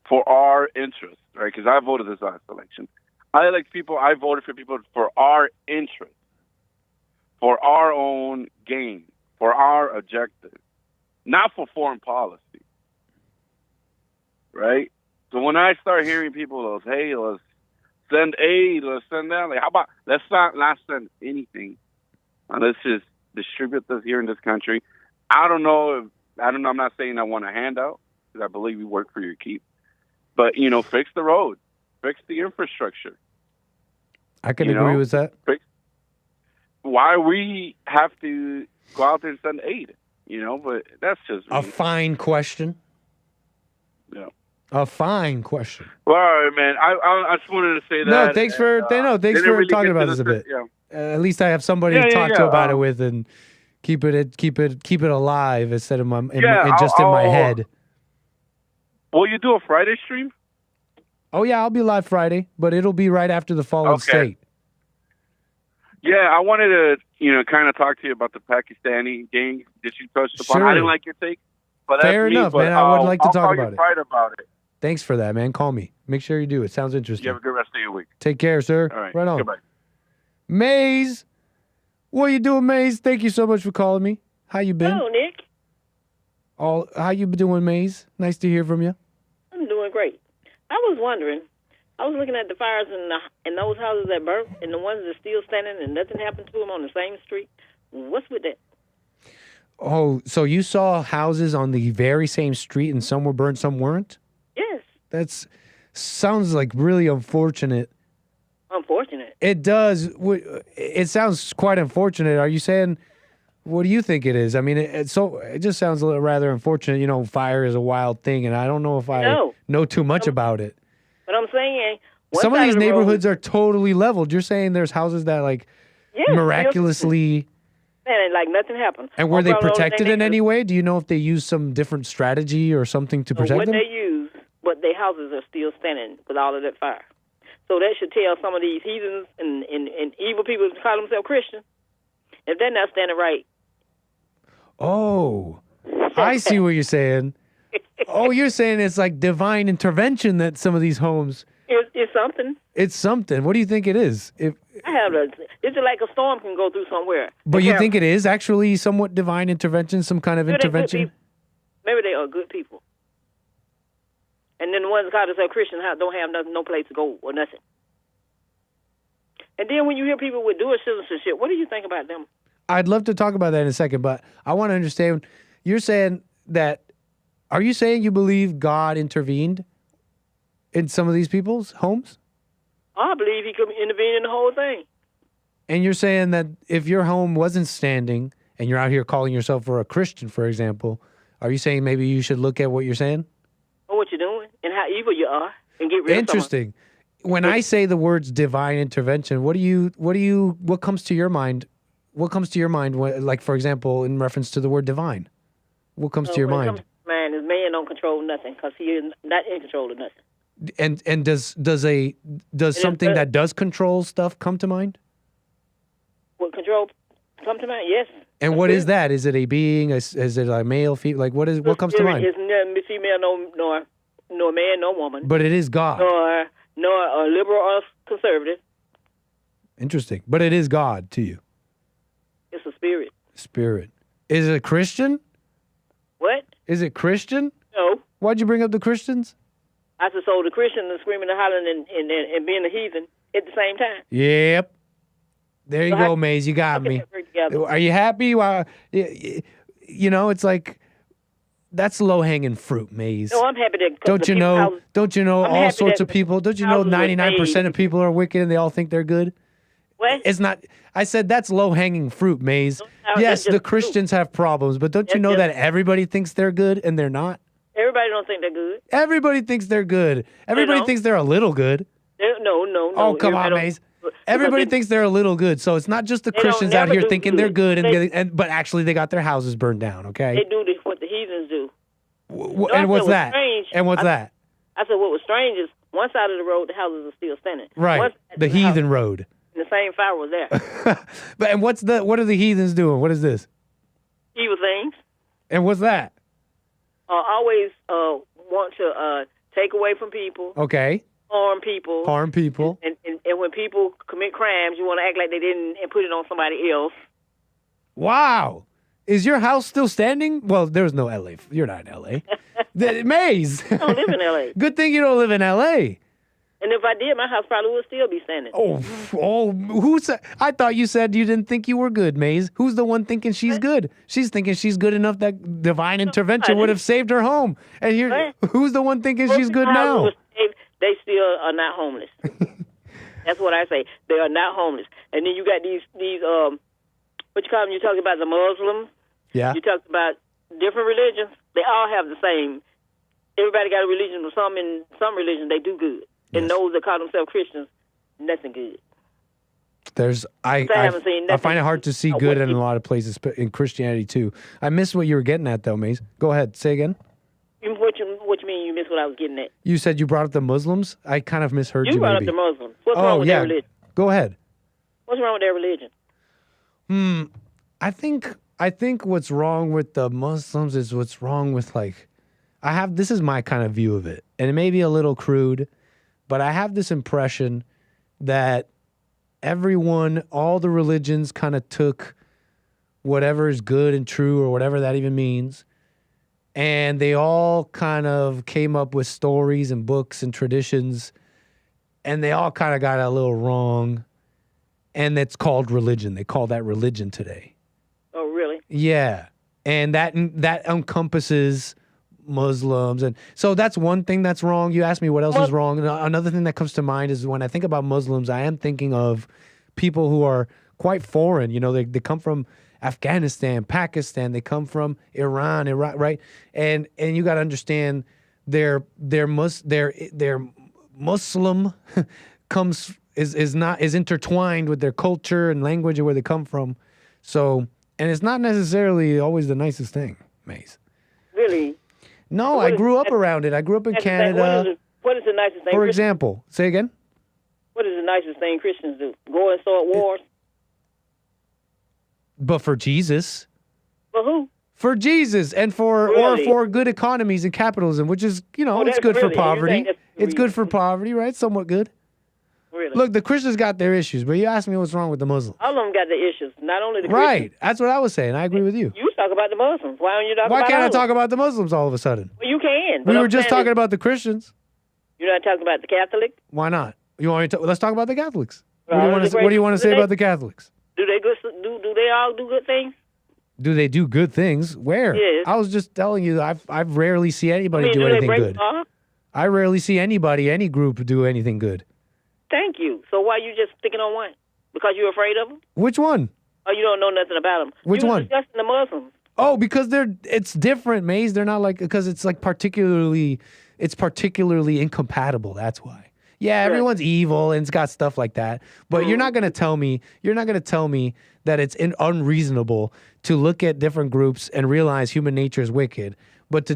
for our interests, right? Because I voted this last election. I voted for people for our interests, for our own gain, for our objective, not for foreign policy, right? So when I start hearing people, hey, let's send aid, let's send that, like, how about let's not send anything, let's just distribute this here in this country. I'm not saying I want a handout because I believe we work for your keep, but fix the road, fix the infrastructure. I can agree with that. Why we have to go out there and send aid, but that's just a fine question. Yeah. A fine question. Well, all right, man. I just wanted to say that. No, thanks for talking about this a bit. Yeah. At least I have somebody to talk to about it with and keep it alive instead of in my head. Will you do a Friday stream? Oh yeah, I'll be live Friday, but it'll be right after the Fallen State. Yeah, I wanted to kind of talk to you about the Pakistani gang that you touched upon. Sure. I didn't like your take, but fair enough, man. I would like to talk about it. Friday about it. Thanks for that, man. Call me. Make sure you do. It sounds interesting. You have a good rest of your week. Take care, sir. All right. Right on. Goodbye. Maze, what you doing, Maze? Thank you so much for calling me. How you been? Hello, Nick. How you doing, Maze? Nice to hear from you. I'm doing great. I was wondering. I was looking at the fires in those houses that burnt and the ones that are still standing and nothing happened to them on the same street. What's with that? Oh, so you saw houses on the very same street and some were burnt, some weren't? Yes. That sounds like really unfortunate. Unfortunate? It does. It sounds quite unfortunate. Are you saying, what do you think it is? I mean, it just sounds a little rather unfortunate. Fire is a wild thing, and I don't know if I know too much about it. But I'm saying some of these neighborhoods are totally leveled. You're saying there's houses that miraculously, and like nothing happened. And were they protected in any way? Do you know if they used some different strategy or something to protect them? What they use, but their houses are still standing with all of that fire. So that should tell some of these heathens and evil people who call themselves Christian, if they're not standing right. Oh, I see what you're saying. Oh, you're saying it's like divine intervention that some of these homes. It's something. It's something. What do you think it is? It's like a storm can go through somewhere. But you think it is actually somewhat divine intervention, some kind of intervention? Maybe they are good people. And then the ones that call themselves Christians don't have nothing, no place to go or nothing. And then when you hear people with dual citizenship, what do you think about them? I'd love to talk about that in a second, but I want to understand. You're saying that. Are you saying you believe God intervened in some of these people's homes? I believe he could intervene in the whole thing. And you're saying that if your home wasn't standing and you're out here calling yourself a Christian, for example, are you saying maybe you should look at what you're saying? Or what you're doing and how evil you are and get rid of Interesting. When I say the words divine intervention, what comes to your mind? What comes to your mind, like, for example, in reference to the word divine? What comes to your mind? Man don't control nothing because he is not in control of nothing. And does something that does control stuff come to mind? What control come to mind? Yes. And what is that? Is it a being? Is it a male, female? Like what comes to mind? It's neither female nor man, no woman. But it is God. Nor a liberal or conservative. Interesting. But it is God to you. It's a spirit. Spirit. Is it a Christian? What? Is it Christian? No. Why'd you bring up the Christians? I just told the Christian and screaming and hollering and being a heathen at the same time. Yep. There you So go, how- Maze. You got how can me. that work together? Are you happy? You know, it's like that's low hanging fruit, Maze. No, I'm happy that. Don't you know? Don't you know I'm all happy sorts that of people? Don't you know houses were 99% made. of people are wicked and they all think they're good? What? It's not. I said that's low hanging fruit, Maze. Yes, just the Christians have problems, but don't you know that everybody thinks they're good and they're not? Everybody don't think they're good. Everybody thinks they're good. Everybody don't. thinks they're a little good. No. Oh, come on, Everybody don't- Maze. Everybody thinks they're a little good, so it's not just the They don't Christians out never here do thinking good. they're good, They- but actually they got their houses burned down. Okay. They do what the heathens do. And what's that? Strange, And what's that? I said what was strange is one side of the road the houses are still standing. Right. One side The of house, heathen road. and the same fire was there. But and what are the heathens doing? What is this? Evil things. And what's that? Always want to take away from people, Okay. harm people. Harm people. And when people commit crimes, you want to act like they didn't and put it on somebody else. Wow. Is your house still standing? Well, there's no LA. You're not in LA. Maze. I don't live in L.A. Good thing you don't live in LA. And if I did, my house probably would still be standing. Who said? I thought you said you didn't think you were good, Maze. Who's the one thinking she's good? She's thinking she's good enough that divine intervention would have saved her home. And here, who's the one thinking she's good now? They still are not homeless. That's what I say. They are not homeless. And then you got these what you call them? You talking about the Muslims. Yeah. You talked about different religions. They all have the same. Everybody got a religion, but some in some religions they do good. And those that call themselves Christians, nothing good. I find it hard to see good in a lot of places, in Christianity too. I missed what you were getting at though, Maze. Go ahead, say again. What you mean you missed what I was getting at? You said you brought up the Muslims. I kind of misheard you. You brought maybe. up the Muslims. What's wrong with their religion? Go ahead. What's wrong with their religion? I think what's wrong with the Muslims is what's wrong with this is my kind of view of it, and it may be a little crude, but I have this impression that all the religions kind of took whatever is good and true or whatever that even means, and they all kind of came up with stories and books and traditions, and they all kind of got a little wrong, and it's called religion. They call that religion today. Oh, really? Yeah, and that encompasses Muslims, and so that's one thing that's wrong. You asked me what else is wrong. And another thing that comes to mind is when I think about Muslims, I am thinking of people who are quite foreign. You know, they come from Afghanistan, Pakistan. They come from Iran, Iraq, right? And you got to understand their Muslim is intertwined with their culture and language and where they come from. So, and it's not necessarily always the nicest thing, Maze. Really? No, I grew up around it. I grew up in Canada. What is the nicest thing? For example, say again. What is the nicest thing Christians do? Go and start wars? But for Jesus. For who? For Jesus and or for good economies and capitalism, which is, it's good for poverty. It's good for poverty, right? Somewhat good. Really? Look, the Christians got their issues, but you asked me what's wrong with the Muslims. All of them got their issues, not only the Right. Christians. That's what I was saying. I agree with you. You talk about the Muslims. Why don't you talk about Why can't I all talk of them? about the Muslims all of a sudden? Well, you can. We were just talking about the Christians. You're not talking about the Catholic? Why not? You want me to let's talk about the Catholics. Well, what do you want to say about the Catholics? Do they all do good things? Do they do good things? Where? Yes. I was just telling you, I've rarely see anybody do anything good. I rarely see any group do anything good. Thank you. So why you just sticking on one? Because you're afraid of them? Which one? Or you don't know nothing about them? Which one? Discussing the Muslims. Oh, because it's different, Maze. They're not because it's particularly incompatible. That's why. Yeah, everyone's evil and it's got stuff like that. But you're not gonna tell me that it's unreasonable to look at different groups and realize human nature is wicked. But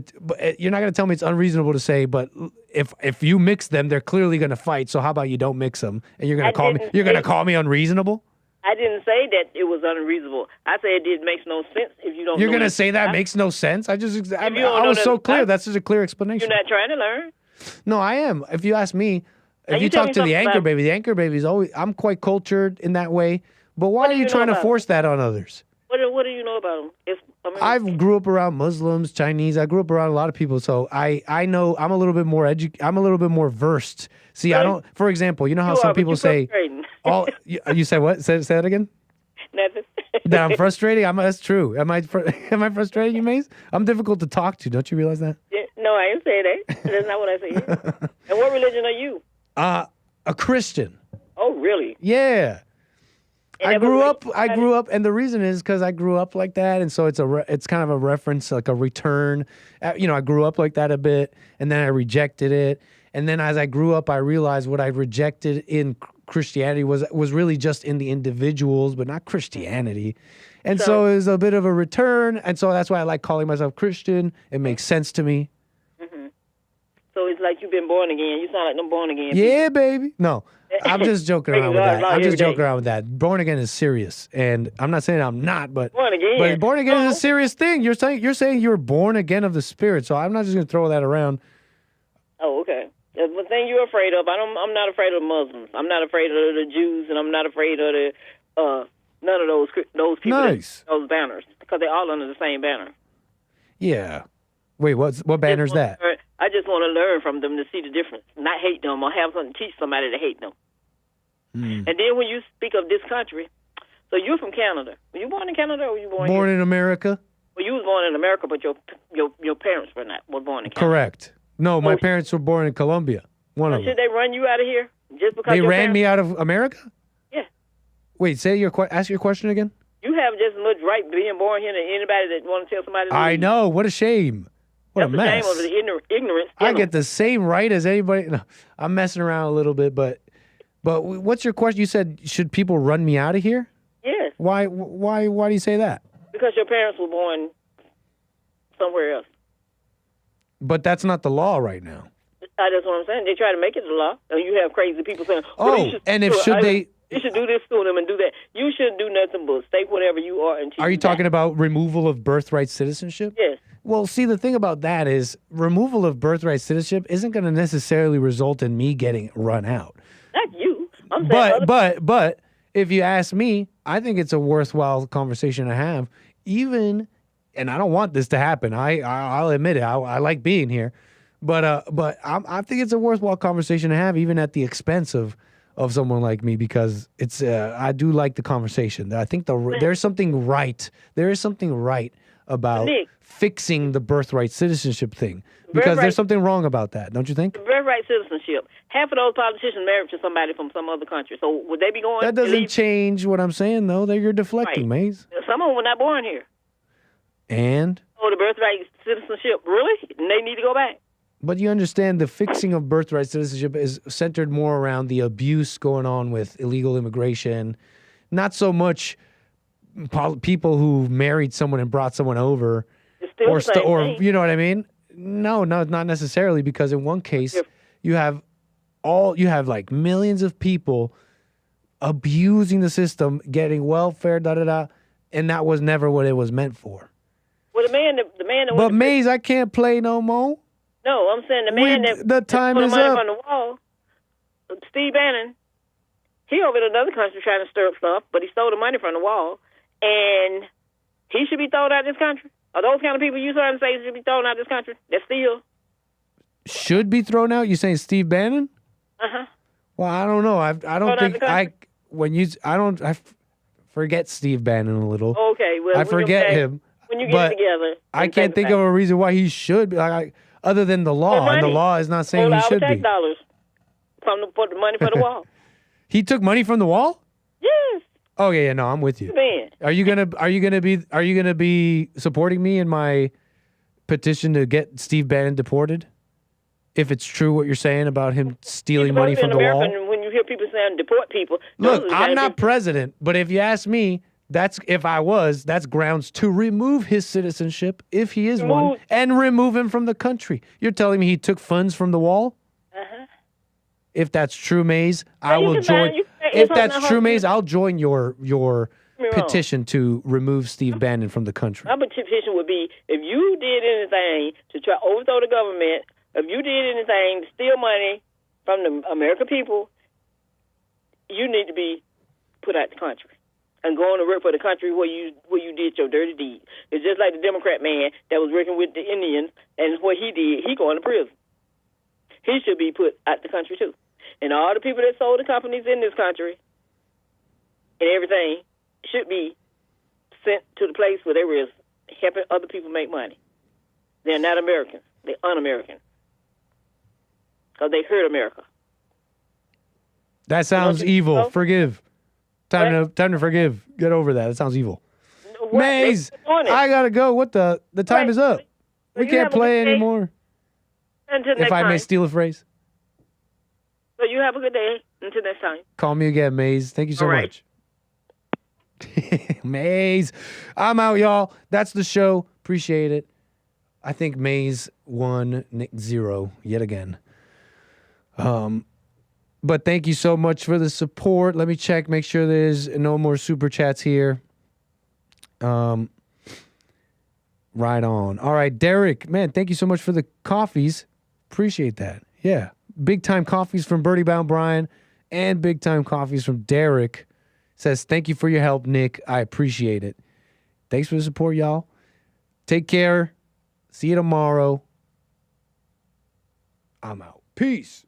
you're not gonna tell me it's unreasonable to say, but if you mix them, they're clearly gonna fight. So how about you don't mix them? And you're gonna call me unreasonable? I didn't say that it was unreasonable. I said it makes no sense if you don't. You're know gonna say that makes no sense? I was so clear. That's just a clear explanation. You're not trying to learn. No, I am. If you ask me, if you talk to the anchor baby is always. I'm quite cultured in that way. But why are you trying to force that on others? What do you know about them? I grew up around Muslims, Chinese. I grew up around a lot of people, so I know I'm a little bit more I'm a little bit more versed. See, I don't. For example, you know how some people say, "All." You say what? Say that again. Nothing. That I'm frustrating. That's true. Am I frustrating you, Maze? I'm difficult to talk to. Don't you realize that? Yeah, no, I didn't say that. That's not what I said. And what religion are you? A Christian. Oh, really? Yeah. I grew up, and the reason is because I grew up like that, and so it's kind of a reference, like a return. I grew up like that a bit, and then I rejected it, and then as I grew up, I realized what I rejected in Christianity was really just in the individuals, but not Christianity, and so it was a bit of a return, and so that's why I like calling myself Christian. It makes sense to me. Mm-hmm. So it's like you've been born again. You sound like them born again. Yeah, baby. No. I'm just joking around with that. I'm just joking around with that. Born again is serious, and I'm not saying I'm not, but born again is a serious thing. You're saying you're born again of the Spirit, so I'm not just going to throw that around. Oh, okay. The thing you're afraid of, I'm not afraid of Muslims. I'm not afraid of the Jews, and I'm not afraid of the none of those people. Nice. Those banners, because they're all under the same banner. Yeah. Wait, what banner's that? I just want to learn from them to see the difference, not hate them, or have something to teach somebody to hate them. And then when you speak of this country, so you're from Canada. Were you born in Canada or were you born in America? Well, you was born in America, but your parents were born in Canada. Correct. No, my parents were born in Colombia. One of them. Should they run you out of here just because they ran me out of America? Yeah. Wait, ask your question again. You have just as much right being born here than anybody that want to tell somebody. I know. What a shame. What That's a mess. The shame of the ignorance. I get the same right as anybody. No, I'm messing around a little bit, but what's your question? You said, should people run me out of here? Yes. Why do you say that? Because your parents were born somewhere else. But that's not the law right now. That's what I'm saying. They try to make it the law, and you have crazy people saying, you should do this to them and do that. You shouldn't do nothing but stay whatever you are and Are you talking about removal of birthright citizenship? Yes. Well, see, the thing about that is removal of birthright citizenship isn't going to necessarily result in me getting run out. Not you. I'm saying but if you ask me, I think it's a worthwhile conversation to have. Even, and I don't want this to happen. I'll admit it. I like being here, but I think it's a worthwhile conversation to have, even at the expense of someone like me, because it's I do like the conversation. I think there's something right. There is something right about fixing the birthright citizenship thing, because there's something wrong about that, don't you think? Birthright citizenship. Half of those politicians married to somebody from some other country. So would they be going? That doesn't change what I'm saying, though. That you're deflecting, Maze. Some of them were not born here. And? Oh, the birthright citizenship, really? And they need to go back. But you understand the fixing of birthright citizenship is centered more around the abuse going on with illegal immigration, not so much people who married someone and brought someone over, or you know what I mean? No, not necessarily, because in one case you have like millions of people abusing the system, getting welfare, and that was never what it was meant for. Well, the man that But Maze, I can't play no more. No, I'm saying the time put is money up. on the wall, Steve Bannon, he over in another country trying to stir up stuff, but he stole the money from the wall, and he should be thrown out of this country. Are those kind of people you trying to say should be thrown out of this country? That steal? Should be thrown out? You saying Steve Bannon? Uh-huh. Well, I don't know. I don't think I forget Steve Bannon a little. Okay, well, I forget him. When you get together, I can't think of a reason why he should be other than the law, and the law is not saying he should be. $4 for the money for the wall. He took money from the wall? Yes. Oh yeah, no, I'm with you. Man. Are you gonna be supporting me in my petition to get Steve Bannon deported? If it's true what you're saying about him stealing money from the wall? When you hear people saying deport people, look, I'm not president, but if you ask me, that's grounds to remove his citizenship if he is one, and remove him from the country. You're telling me he took funds from the wall? Uh-huh. If that's true, Maze, I will join. If that's true, Maze, I'll join your petition to remove Steve Bannon from the country. My petition would be, if you did anything to try to overthrow the government, if you did anything to steal money from the American people, you need to be put out the country. and going to work for the country where you did your dirty deed. It's just like the Democrat man that was working with the Indians, and what he did, he going to prison. He should be put out the country too. And all the people that sold the companies in this country and everything should be sent to the place where they were helping other people make money. They're not Americans. They're un-American. Because they hurt America. That sounds evil. know? Forgive. Time to forgive. Get over that. That sounds evil. Maze, I gotta go. What the time is up. We can't play anymore. Until If next I may time. steal a phrase. So you have a good day. Until next time. Call me again, Maze. Thank you so All right. much. Maze. I'm out, y'all. That's the show. Appreciate it. I think Maze won, Nick 0 yet again. But thank you so much for the support. Let me check, make sure there's no more super chats here. Right on. All right, Derek, man, thank you so much for the coffees. Appreciate that. Yeah. Big time coffees from Birdie Bound Brian and big time coffees from Derek. Says, thank you for your help, Nick. I appreciate it. Thanks for the support, y'all. Take care. See you tomorrow. I'm out. Peace.